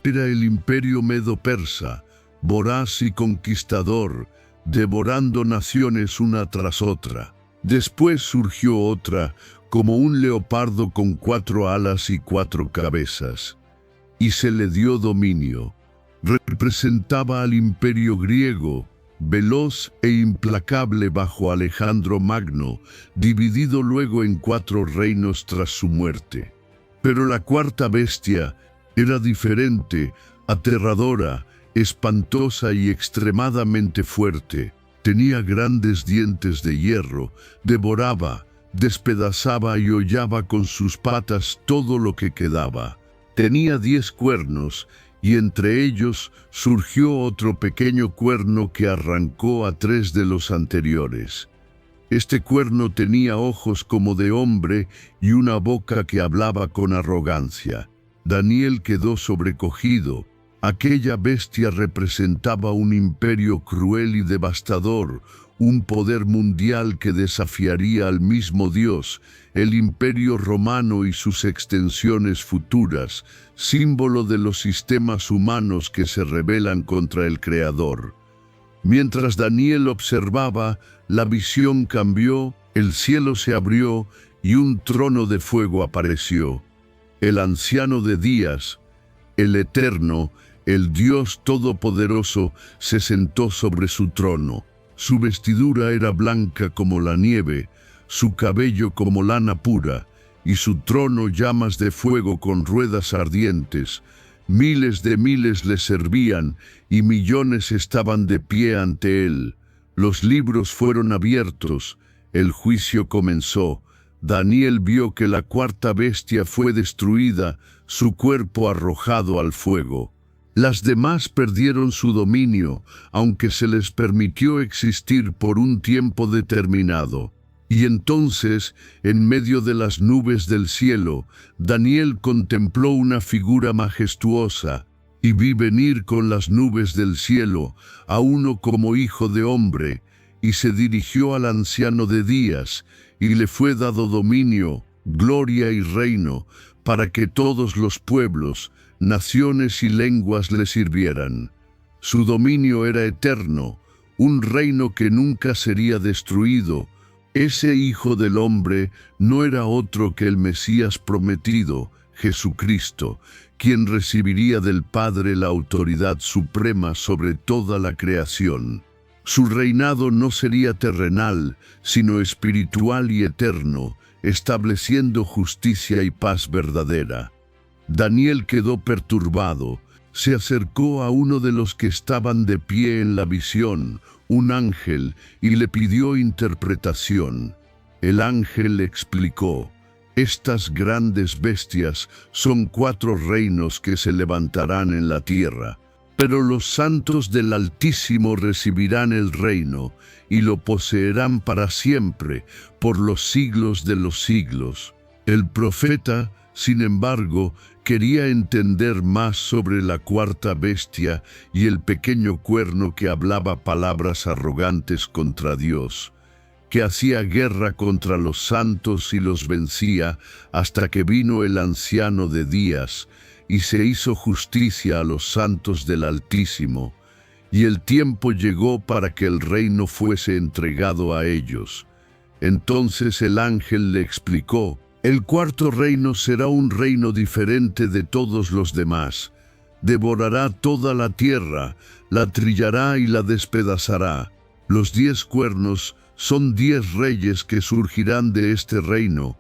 Era el imperio medo-persa, voraz y conquistador, devorando naciones una tras otra. Después surgió otra, como un leopardo con 4 alas y 4 cabezas, y se le dio dominio. Representaba al imperio griego, veloz e implacable bajo Alejandro Magno, dividido luego en 4 reinos tras su muerte. Pero la cuarta bestia era diferente, aterradora, espantosa y extremadamente fuerte. Tenía grandes dientes de hierro, devoraba, despedazaba y hollaba con sus patas todo lo que quedaba. Tenía 10 cuernos, y entre ellos surgió otro pequeño cuerno que arrancó a 3 de los anteriores. Este cuerno tenía ojos como de hombre y una boca que hablaba con arrogancia. Daniel quedó sobrecogido. Aquella bestia representaba un imperio cruel y devastador, un poder mundial que desafiaría al mismo Dios, el imperio romano y sus extensiones futuras, símbolo de los sistemas humanos que se rebelan contra el Creador. Mientras Daniel observaba, la visión cambió, el cielo se abrió y un trono de fuego apareció. El anciano de días, el Eterno, el Dios Todopoderoso, se sentó sobre su trono. Su vestidura era blanca como la nieve, su cabello como lana pura, y su trono llamas de fuego con ruedas ardientes. Miles de miles le servían, y millones estaban de pie ante él. Los libros fueron abiertos, el juicio comenzó. Daniel vio que la cuarta bestia fue destruida, su cuerpo arrojado al fuego. Las demás perdieron su dominio, aunque se les permitió existir por un tiempo determinado. Y entonces, en medio de las nubes del cielo, Daniel contempló una figura majestuosa, y vi venir con las nubes del cielo a uno como hijo de hombre, y se dirigió al anciano de días, y le fue dado dominio, gloria y reino, para que todos los pueblos, naciones y lenguas le sirvieran. Su dominio era eterno, un reino que nunca sería destruido. Ese Hijo del Hombre no era otro que el Mesías prometido, Jesucristo, quien recibiría del Padre la autoridad suprema sobre toda la creación. Su reinado no sería terrenal, sino espiritual y eterno, estableciendo justicia y paz verdadera. Daniel quedó perturbado. Se acercó a uno de los que estaban de pie en la visión, un ángel, y le pidió interpretación. El ángel le explicó: estas grandes bestias son 4 reinos que se levantarán en la tierra, pero los santos del Altísimo recibirán el reino y lo poseerán para siempre, por los siglos de los siglos. El profeta, sin embargo, quería entender más sobre la cuarta bestia y el pequeño cuerno que hablaba palabras arrogantes contra Dios, que hacía guerra contra los santos y los vencía, hasta que vino el anciano de días y se hizo justicia a los santos del Altísimo, y el tiempo llegó para que el reino fuese entregado a ellos. Entonces el ángel le explicó: el cuarto reino será un reino diferente de todos los demás. Devorará toda la tierra, la trillará y la despedazará. Los 10 cuernos son 10 reyes que surgirán de este reino,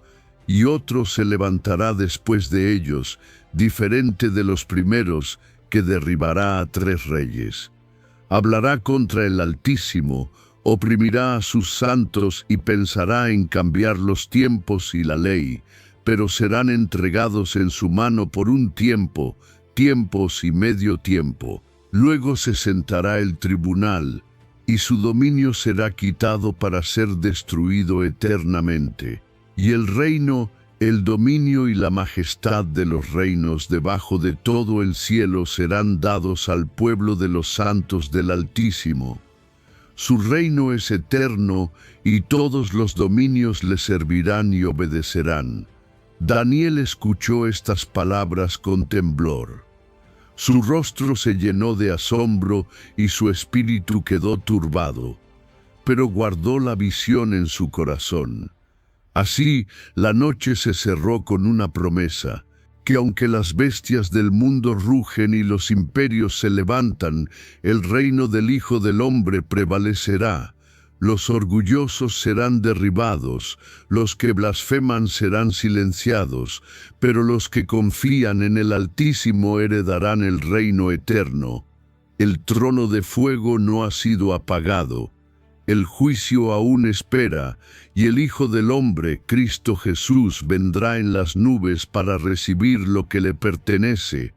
y otro se levantará después de ellos, diferente de los primeros, que derribará a 3 reyes. Hablará contra el Altísimo, oprimirá a sus santos y pensará en cambiar los tiempos y la ley, pero serán entregados en su mano por un tiempo, tiempos y medio tiempo. Luego se sentará el tribunal, y su dominio será quitado para ser destruido eternamente. Y el reino, el dominio y la majestad de los reinos debajo de todo el cielo serán dados al pueblo de los santos del Altísimo. Su reino es eterno, y todos los dominios le servirán y obedecerán. Daniel escuchó estas palabras con temblor. Su rostro se llenó de asombro y su espíritu quedó turbado, pero guardó la visión en su corazón. Así, la noche se cerró con una promesa: que aunque las bestias del mundo rugen y los imperios se levantan, el reino del Hijo del Hombre prevalecerá. Los orgullosos serán derribados, los que blasfeman serán silenciados, pero los que confían en el Altísimo heredarán el reino eterno. El trono de fuego no ha sido apagado. El juicio aún espera, y el Hijo del Hombre, Cristo Jesús, vendrá en las nubes para recibir lo que le pertenece.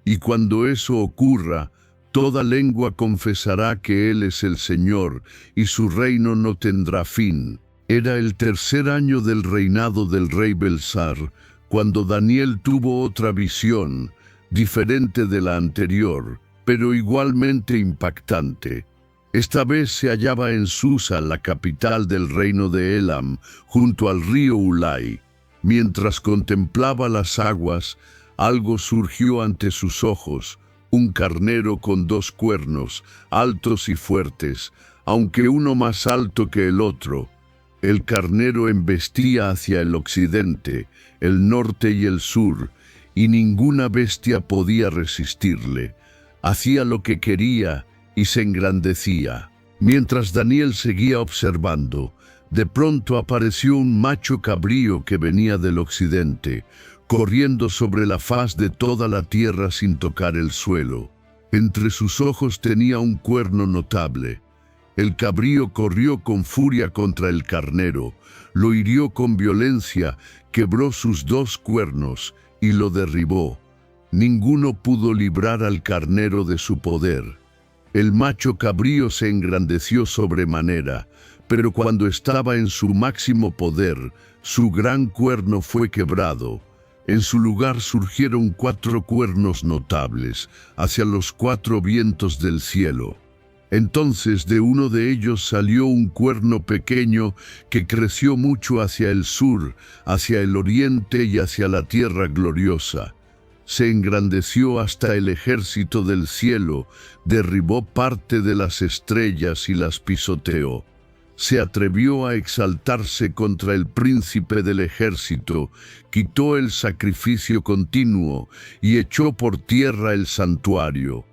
Y cuando eso ocurra, toda lengua confesará que Él es el Señor, y su reino no tendrá fin. Era el tercer año del reinado del rey Belsar, cuando Daniel tuvo otra visión, diferente de la anterior, pero igualmente impactante. Esta vez se hallaba en Susa, la capital del reino de Elam, junto al río Ulai. Mientras contemplaba las aguas, algo surgió ante sus ojos, un carnero con 2 cuernos, altos y fuertes, aunque uno más alto que el otro. El carnero embestía hacia el occidente, el norte y el sur, y ninguna bestia podía resistirle. Hacía lo que quería y se engrandecía. Mientras Daniel seguía observando, de pronto apareció un macho cabrío que venía del occidente, corriendo sobre la faz de toda la tierra sin tocar el suelo. Entre sus ojos tenía un cuerno notable. El cabrío corrió con furia contra el carnero, lo hirió con violencia, quebró sus 2 cuernos y lo derribó. Ninguno pudo librar al carnero de su poder. El macho cabrío se engrandeció sobremanera, pero cuando estaba en su máximo poder, su gran cuerno fue quebrado. En su lugar surgieron 4 cuernos notables, hacia los 4 vientos del cielo. Entonces de uno de ellos salió un cuerno pequeño que creció mucho hacia el sur, hacia el oriente y hacia la tierra gloriosa. Se engrandeció hasta el ejército del cielo, derribó parte de las estrellas y las pisoteó. Se atrevió a exaltarse contra el príncipe del ejército, quitó el sacrificio continuo y echó por tierra el santuario.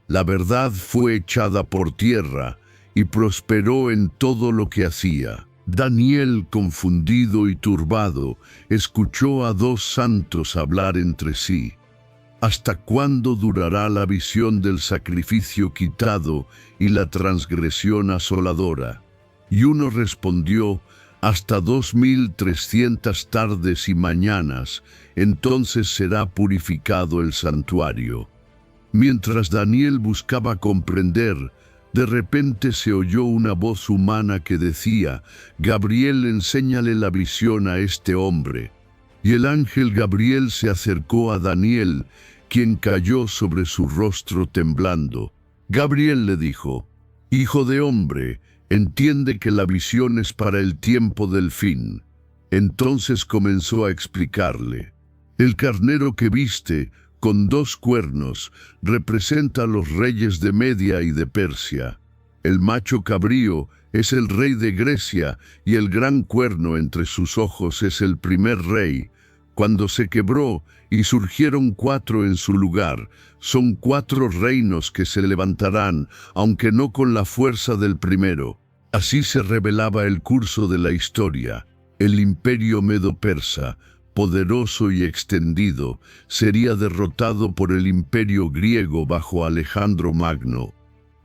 La verdad fue echada por tierra y prosperó en todo lo que hacía. Daniel, confundido y turbado, escuchó a 2 santos hablar entre sí. ¿Hasta cuándo durará la visión del sacrificio quitado y la transgresión asoladora? Y uno respondió, hasta 2300 tardes y mañanas, entonces será purificado el santuario. Mientras Daniel buscaba comprender, de repente se oyó una voz humana que decía, Gabriel, enséñale la visión a este hombre. Y el ángel Gabriel se acercó a Daniel, quien cayó sobre su rostro temblando. Gabriel le dijo, Hijo de hombre, entiende que la visión es para el tiempo del fin. Entonces comenzó a explicarle. El carnero que viste, con 2 cuernos, representa a los reyes de Media y de Persia. El macho cabrío es el rey de Grecia y el gran cuerno entre sus ojos es el primer rey. Cuando se quebró y surgieron 4 en su lugar, son 4 reinos que se levantarán, aunque no con la fuerza del primero. Así se revelaba el curso de la historia. El imperio medo-persa, poderoso y extendido, sería derrotado por el imperio griego bajo Alejandro Magno.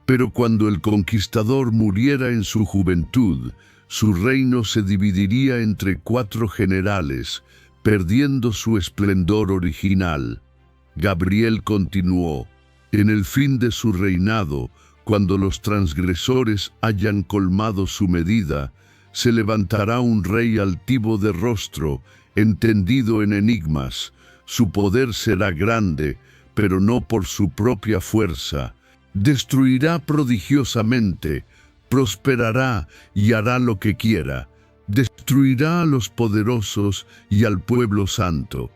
Pero cuando el conquistador muriera en su juventud, su reino se dividiría entre 4 generales, perdiendo su esplendor original. Gabriel continuó, en el fin de su reinado, cuando los transgresores hayan colmado su medida, se levantará un rey altivo de rostro, entendido en enigmas. Su poder será grande, pero no por su propia fuerza. Destruirá prodigiosamente, prosperará y hará lo que quiera. Destruirá a los poderosos y al pueblo santo.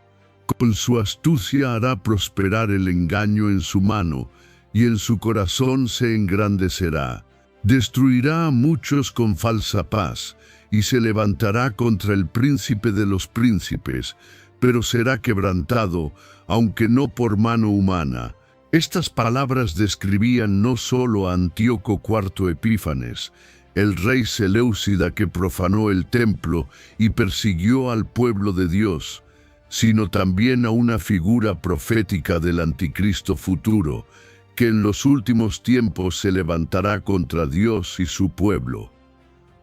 Con su astucia hará prosperar el engaño en su mano, y en su corazón se engrandecerá. Destruirá a muchos con falsa paz, y se levantará contra el príncipe de los príncipes, pero será quebrantado, aunque no por mano humana. Estas palabras describían no solo a Antíoco IV Epífanes, el rey seleucida que profanó el templo y persiguió al pueblo de Dios, sino también a una figura profética del anticristo futuro, que en los últimos tiempos se levantará contra Dios y su pueblo.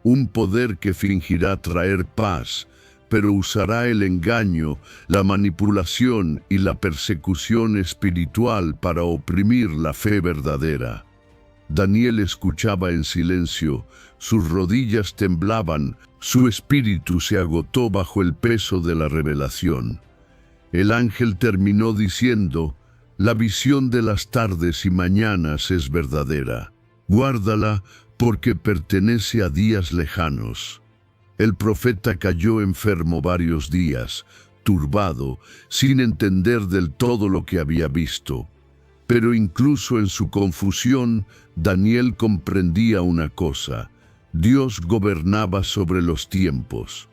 Un poder que fingirá traer paz, pero usará el engaño, la manipulación y la persecución espiritual para oprimir la fe verdadera. Daniel escuchaba en silencio, sus rodillas temblaban, su espíritu se agotó bajo el peso de la revelación. El ángel terminó diciendo: «La visión de las tardes y mañanas es verdadera. Guárdala porque pertenece a días lejanos». El profeta cayó enfermo varios días, turbado, sin entender del todo lo que había visto. Pero incluso en su confusión, Daniel comprendía una cosa: Dios gobernaba sobre los tiempos.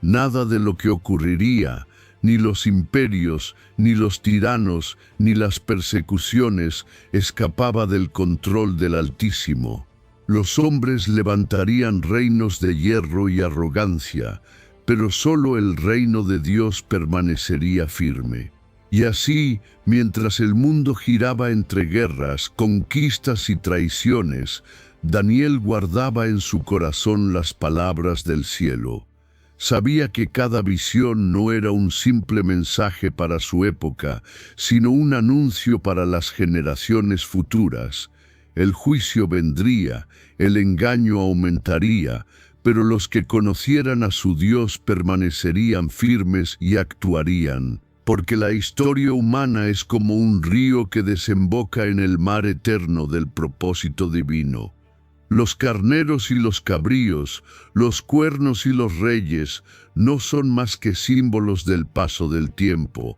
Nada de lo que ocurriría, ni los imperios, ni los tiranos, ni las persecuciones, escapaba del control del Altísimo. Los hombres levantarían reinos de hierro y arrogancia, pero solo el reino de Dios permanecería firme. Y así, mientras el mundo giraba entre guerras, conquistas y traiciones, Daniel guardaba en su corazón las palabras del cielo. Sabía que cada visión no era un simple mensaje para su época, sino un anuncio para las generaciones futuras. El juicio vendría, el engaño aumentaría, pero los que conocieran a su Dios permanecerían firmes y actuarían. Porque la historia humana es como un río que desemboca en el mar eterno del propósito divino. Los carneros y los cabríos, los cuernos y los reyes no son más que símbolos del paso del tiempo,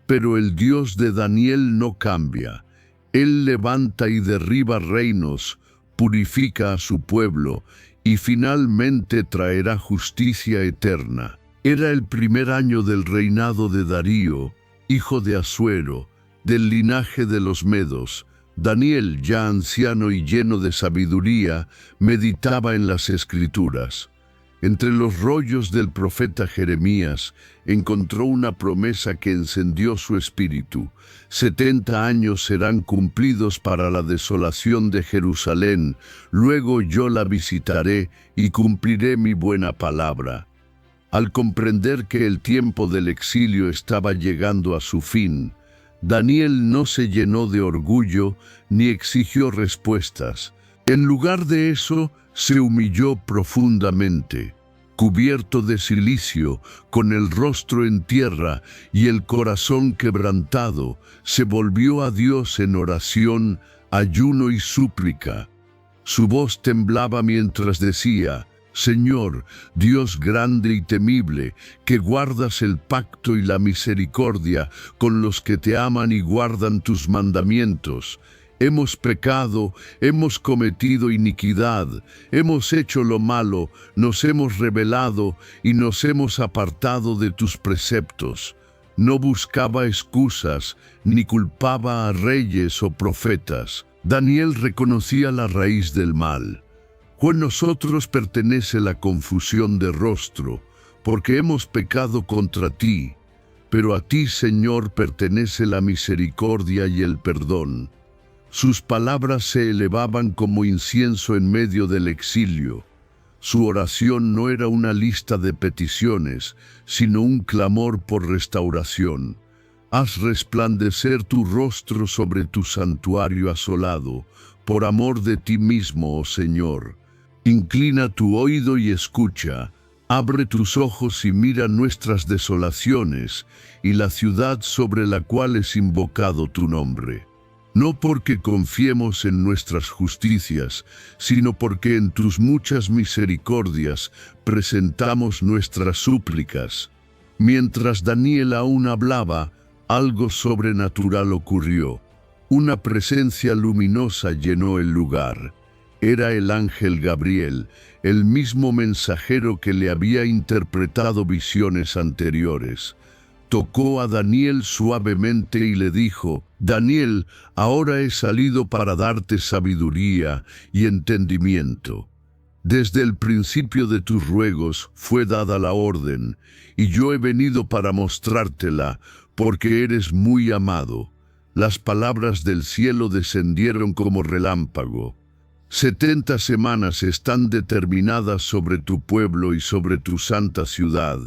pero el Dios de Daniel no cambia. Él levanta y derriba reinos, purifica a su pueblo y finalmente traerá justicia eterna. Era el primer año del reinado de Darío, hijo de Asuero, del linaje de los Medos. Daniel, ya anciano y lleno de sabiduría, meditaba en las Escrituras. Entre los rollos del profeta Jeremías, encontró una promesa que encendió su espíritu. 70 años serán cumplidos para la desolación de Jerusalén, luego yo la visitaré y cumpliré mi buena palabra. Al comprender que el tiempo del exilio estaba llegando a su fin, Daniel no se llenó de orgullo ni exigió respuestas. En lugar de eso, se humilló profundamente. Cubierto de cilicio, con el rostro en tierra y el corazón quebrantado, se volvió a Dios en oración, ayuno y súplica. Su voz temblaba mientras decía: «Señor, Dios grande y temible, que guardas el pacto y la misericordia con los que te aman y guardan tus mandamientos. Hemos pecado, hemos cometido iniquidad, hemos hecho lo malo, nos hemos rebelado y nos hemos apartado de tus preceptos». No buscaba excusas, ni culpaba a reyes o profetas. Daniel reconocía la raíz del mal. «A nosotros pertenece la confusión de rostro, porque hemos pecado contra ti, pero a ti, Señor, pertenece la misericordia y el perdón». Sus palabras se elevaban como incienso en medio del exilio. Su oración no era una lista de peticiones, sino un clamor por restauración. «Haz resplandecer tu rostro sobre tu santuario asolado, por amor de ti mismo, oh Señor. Inclina tu oído y escucha, abre tus ojos y mira nuestras desolaciones y la ciudad sobre la cual es invocado tu nombre. No porque confiemos en nuestras justicias, sino porque en tus muchas misericordias presentamos nuestras súplicas». Mientras Daniel aún hablaba, algo sobrenatural ocurrió. Una presencia luminosa llenó el lugar. Era el ángel Gabriel, el mismo mensajero que le había interpretado visiones anteriores. Tocó a Daniel suavemente y le dijo: «Daniel, ahora he salido para darte sabiduría y entendimiento. Desde el principio de tus ruegos fue dada la orden, y yo he venido para mostrártela, porque eres muy amado». Las palabras del cielo descendieron como relámpago. 70 semanas están determinadas sobre tu pueblo y sobre tu santa ciudad,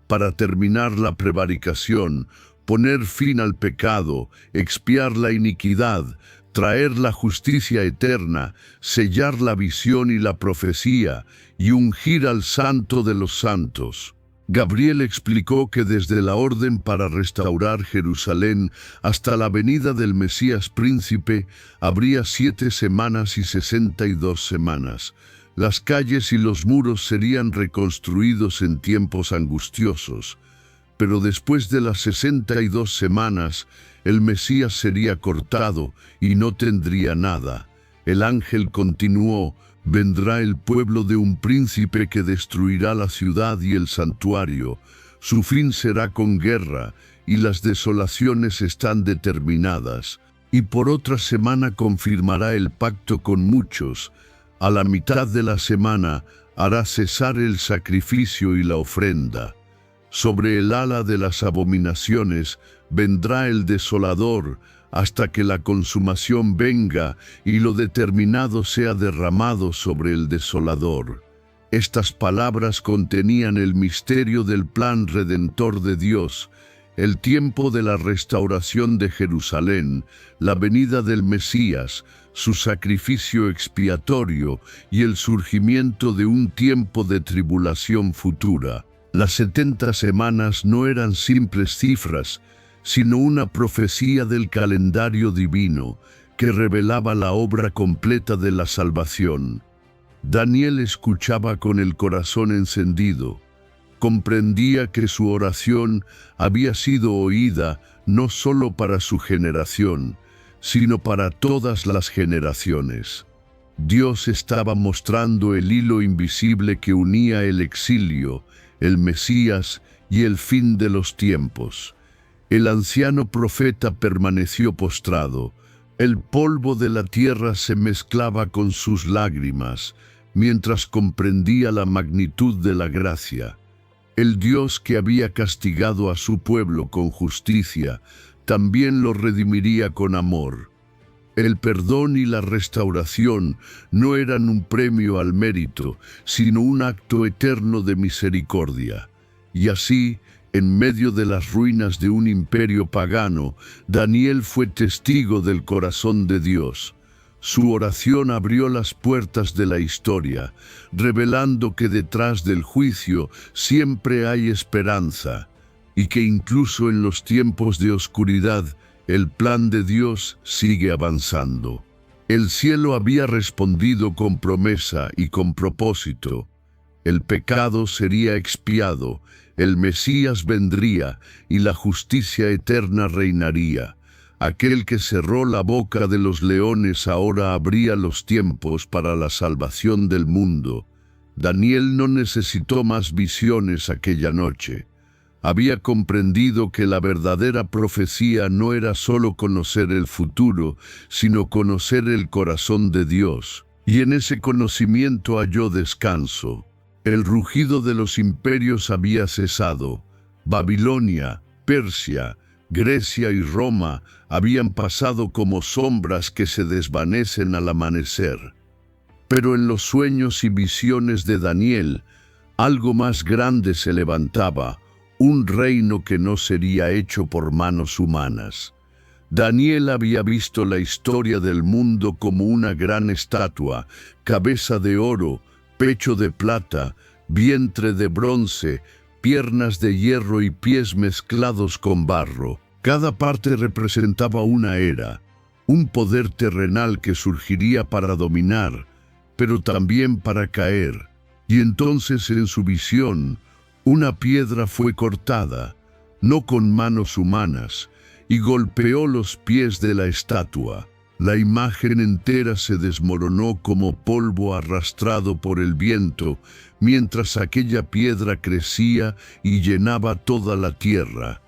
para terminar la prevaricación, poner fin al pecado, expiar la iniquidad, traer la justicia eterna, sellar la visión y la profecía, y ungir al Santo de los Santos. Gabriel explicó que desde la orden para restaurar Jerusalén hasta la venida del Mesías Príncipe habría 7 semanas y 62 semanas. Las calles y los muros serían reconstruidos en tiempos angustiosos. Pero después de las 62 semanas, el Mesías sería cortado y no tendría nada. El ángel continuó: vendrá el pueblo de un príncipe que destruirá la ciudad y el santuario. Su fin será con guerra, y las desolaciones están determinadas. Y por otra semana confirmará el pacto con muchos. A la mitad de la semana hará cesar el sacrificio y la ofrenda. Sobre el ala de las abominaciones vendrá el desolador, hasta que la consumación venga y lo determinado sea derramado sobre el desolador. Estas palabras contenían el misterio del plan redentor de Dios, el tiempo de la restauración de Jerusalén, la venida del Mesías, su sacrificio expiatorio y el surgimiento de un tiempo de tribulación futura. Las 70 semanas no eran simples cifras, sino una profecía del calendario divino que revelaba la obra completa de la salvación. Daniel escuchaba con el corazón encendido. Comprendía que su oración había sido oída no solo para su generación, sino para todas las generaciones. Dios estaba mostrando el hilo invisible que unía el exilio, el Mesías y el fin de los tiempos. El anciano profeta permaneció postrado. El polvo de la tierra se mezclaba con sus lágrimas, mientras comprendía la magnitud de la gracia. El Dios que había castigado a su pueblo con justicia, también lo redimiría con amor. El perdón y la restauración no eran un premio al mérito, sino un acto eterno de misericordia. Y así, en medio de las ruinas de un imperio pagano, Daniel fue testigo del corazón de Dios. Su oración abrió las puertas de la historia, revelando que detrás del juicio siempre hay esperanza, y que incluso en los tiempos de oscuridad, el plan de Dios sigue avanzando. El cielo había respondido con promesa y con propósito. El pecado sería expiado, el Mesías vendría y la justicia eterna reinaría. Aquel que cerró la boca de los leones ahora abría los tiempos para la salvación del mundo. Daniel no necesitó más visiones aquella noche. Había comprendido que la verdadera profecía no era solo conocer el futuro, sino conocer el corazón de Dios. Y en ese conocimiento halló descanso. El rugido de los imperios había cesado. Babilonia, Persia, Grecia y Roma habían pasado como sombras que se desvanecen al amanecer. Pero en los sueños y visiones de Daniel, algo más grande se levantaba, un reino que no sería hecho por manos humanas. Daniel había visto la historia del mundo como una gran estatua, cabeza de oro, pecho de plata, vientre de bronce, piernas de hierro y pies mezclados con barro. Cada parte representaba una era, un poder terrenal que surgiría para dominar, pero también para caer. Y entonces en su visión, una piedra fue cortada, no con manos humanas, y golpeó los pies de la estatua. La imagen entera se desmoronó como polvo arrastrado por el viento, mientras aquella piedra crecía y llenaba toda la tierra.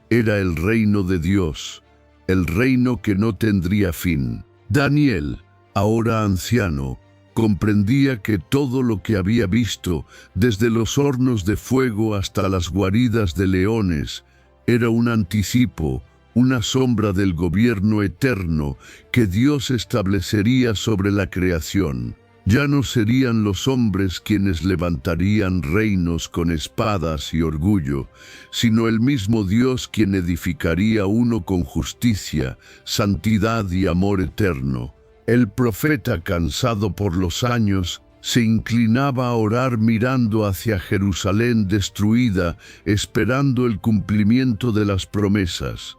Era el reino de Dios, el reino que no tendría fin. Daniel, ahora anciano, comprendía que todo lo que había visto, desde los hornos de fuego hasta las guaridas de leones, era un anticipo, una sombra del gobierno eterno que Dios establecería sobre la creación. Ya no serían los hombres quienes levantarían reinos con espadas y orgullo, sino el mismo Dios quien edificaría uno con justicia, santidad y amor eterno. El profeta, cansado por los años, se inclinaba a orar mirando hacia Jerusalén destruida, esperando el cumplimiento de las promesas.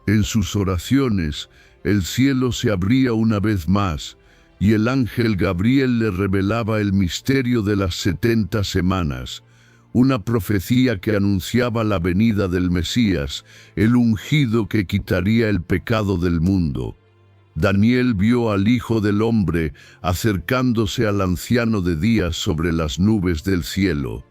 En sus oraciones, el cielo se abría una vez más, y el ángel Gabriel le revelaba el misterio de las 70 semanas, una profecía que anunciaba la venida del Mesías, el ungido que quitaría el pecado del mundo. Daniel vio al Hijo del Hombre acercándose al Anciano de Días sobre las nubes del cielo,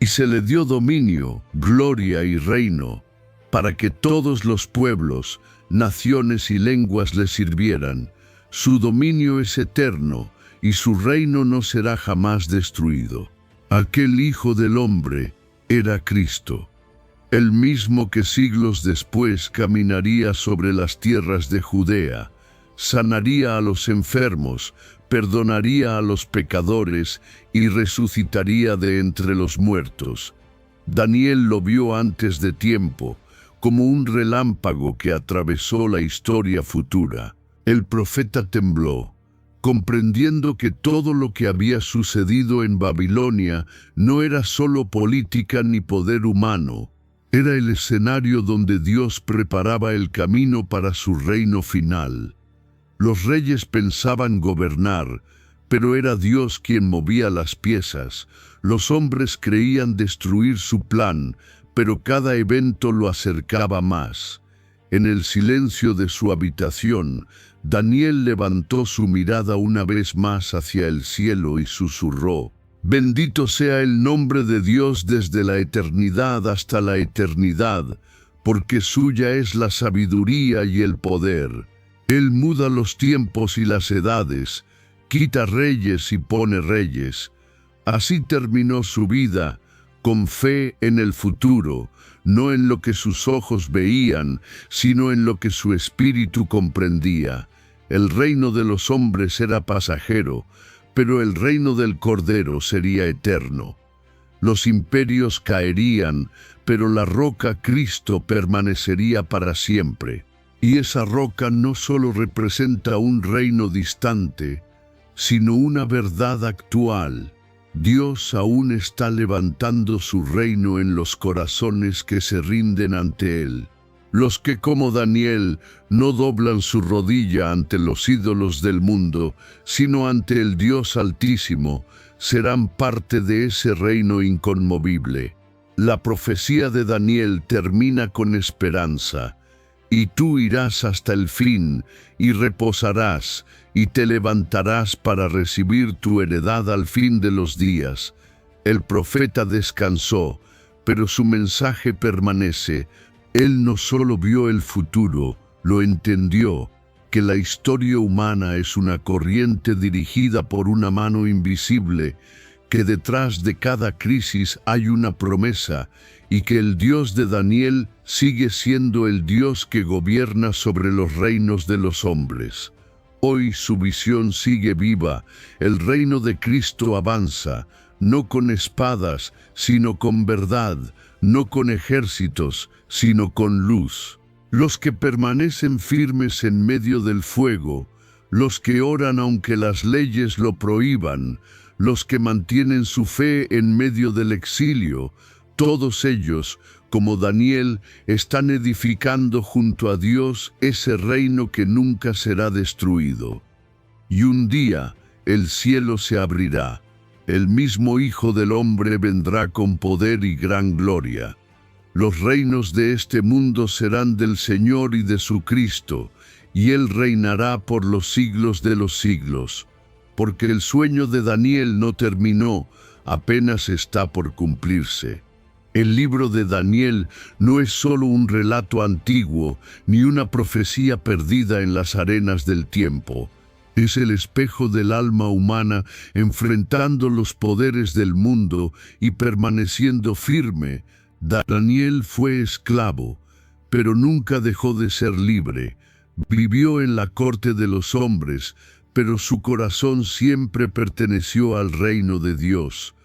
y se le dio dominio, gloria y reino, para que todos los pueblos, naciones y lenguas le sirvieran. Su dominio es eterno, y su reino no será jamás destruido. Aquel Hijo del Hombre era Cristo, el mismo que siglos después caminaría sobre las tierras de Judea, sanaría a los enfermos, perdonaría a los pecadores y resucitaría de entre los muertos. Daniel lo vio antes de tiempo, como un relámpago que atravesó la historia futura. El profeta tembló, comprendiendo que todo lo que había sucedido en Babilonia no era solo política ni poder humano, era el escenario donde Dios preparaba el camino para su reino final. Los reyes pensaban gobernar, pero era Dios quien movía las piezas. Los hombres creían destruir su plan, pero cada evento lo acercaba más. En el silencio de su habitación, Daniel levantó su mirada una vez más hacia el cielo y susurró: «Bendito sea el nombre de Dios desde la eternidad hasta la eternidad, porque suya es la sabiduría y el poder. Él muda los tiempos y las edades, quita reyes y pone reyes». Así terminó su vida, con fe en el futuro, no en lo que sus ojos veían, sino en lo que su espíritu comprendía. El reino de los hombres era pasajero, pero el reino del Cordero sería eterno. Los imperios caerían, pero la roca Cristo permanecería para siempre. Y esa roca no solo representa un reino distante, sino una verdad actual. Dios aún está levantando su reino en los corazones que se rinden ante Él. Los que, como Daniel, no doblan su rodilla ante los ídolos del mundo, sino ante el Dios Altísimo, serán parte de ese reino inconmovible. La profecía de Daniel termina con esperanza. Y tú irás hasta el fin, y reposarás, y te levantarás para recibir tu heredad al fin de los días. El profeta descansó, pero su mensaje permanece. Él no solo vio el futuro, lo entendió, que la historia humana es una corriente dirigida por una mano invisible, que detrás de cada crisis hay una promesa, y que el Dios de Daniel sigue siendo el Dios que gobierna sobre los reinos de los hombres. Hoy su visión sigue viva, el reino de Cristo avanza, no con espadas, sino con verdad, no con ejércitos, sino con luz. Los que permanecen firmes en medio del fuego, los que oran aunque las leyes lo prohíban, los que mantienen su fe en medio del exilio, todos ellos, como Daniel, están edificando junto a Dios ese reino que nunca será destruido. Y un día el cielo se abrirá. El mismo Hijo del Hombre vendrá con poder y gran gloria. Los reinos de este mundo serán del Señor y de su Cristo, y Él reinará por los siglos de los siglos. Porque el sueño de Daniel no terminó, apenas está por cumplirse. El libro de Daniel no es solo un relato antiguo, ni una profecía perdida en las arenas del tiempo. Es el espejo del alma humana enfrentando los poderes del mundo y permaneciendo firme. Daniel fue esclavo, pero nunca dejó de ser libre. Vivió en la corte de los hombres, pero su corazón siempre perteneció al reino de Dios.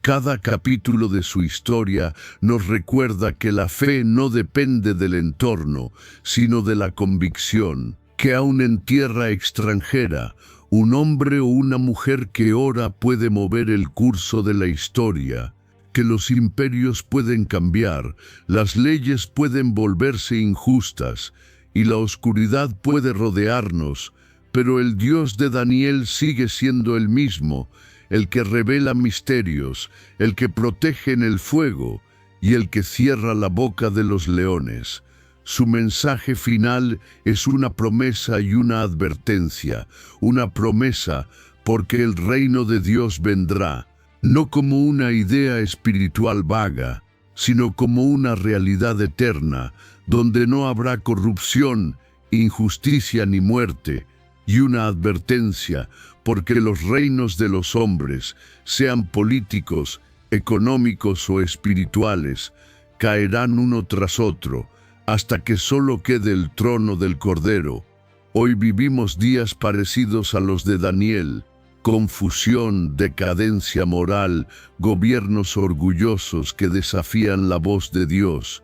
Cada capítulo de su historia nos recuerda que la fe no depende del entorno, sino de la convicción, que aun en tierra extranjera, un hombre o una mujer que ora puede mover el curso de la historia, que los imperios pueden cambiar, las leyes pueden volverse injustas, y la oscuridad puede rodearnos, pero el Dios de Daniel sigue siendo el mismo, el que revela misterios, el que protege en el fuego y el que cierra la boca de los leones. Su mensaje final es una promesa y una advertencia, una promesa porque el reino de Dios vendrá, no como una idea espiritual vaga, sino como una realidad eterna, donde no habrá corrupción, injusticia ni muerte, y una advertencia, porque los reinos de los hombres, sean políticos, económicos o espirituales, caerán uno tras otro, hasta que solo quede el trono del Cordero. Hoy vivimos días parecidos a los de Daniel: confusión, decadencia moral, gobiernos orgullosos que desafían la voz de Dios.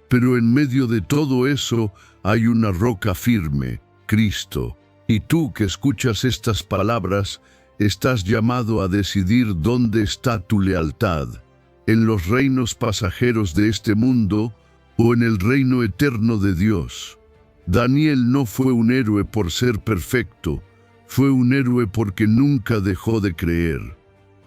Pero en medio de todo eso hay una roca firme, Cristo. Y tú que escuchas estas palabras, estás llamado a decidir dónde está tu lealtad: en los reinos pasajeros de este mundo o en el reino eterno de Dios. Daniel no fue un héroe por ser perfecto, fue un héroe porque nunca dejó de creer.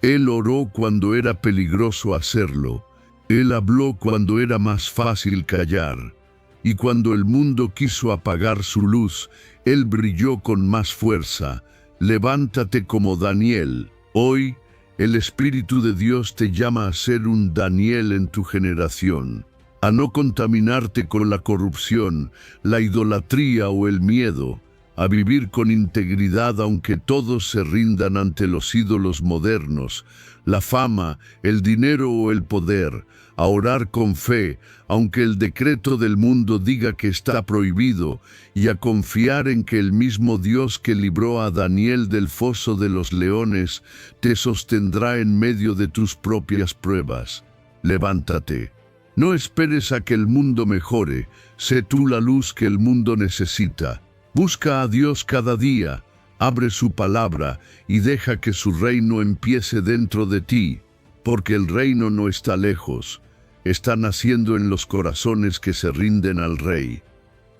Él oró cuando era peligroso hacerlo, él habló cuando era más fácil callar, y cuando el mundo quiso apagar su luz, él brilló con más fuerza. Levántate como Daniel. Hoy, el Espíritu de Dios te llama a ser un Daniel en tu generación, a no contaminarte con la corrupción, la idolatría o el miedo, a vivir con integridad aunque todos se rindan ante los ídolos modernos, la fama, el dinero o el poder, a orar con fe, aunque el decreto del mundo diga que está prohibido, y a confiar en que el mismo Dios que libró a Daniel del foso de los leones te sostendrá en medio de tus propias pruebas. Levántate. No esperes a que el mundo mejore, sé tú la luz que el mundo necesita. Busca a Dios cada día, abre su palabra y deja que su reino empiece dentro de ti, porque el reino no está lejos, está naciendo en los corazones que se rinden al Rey.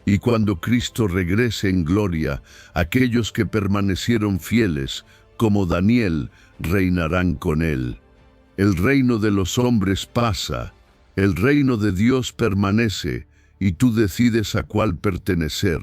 Y cuando Cristo regrese en gloria, aquellos que permanecieron fieles, como Daniel, reinarán con él. El reino de los hombres pasa, el reino de Dios permanece, y tú decides a cuál pertenecer.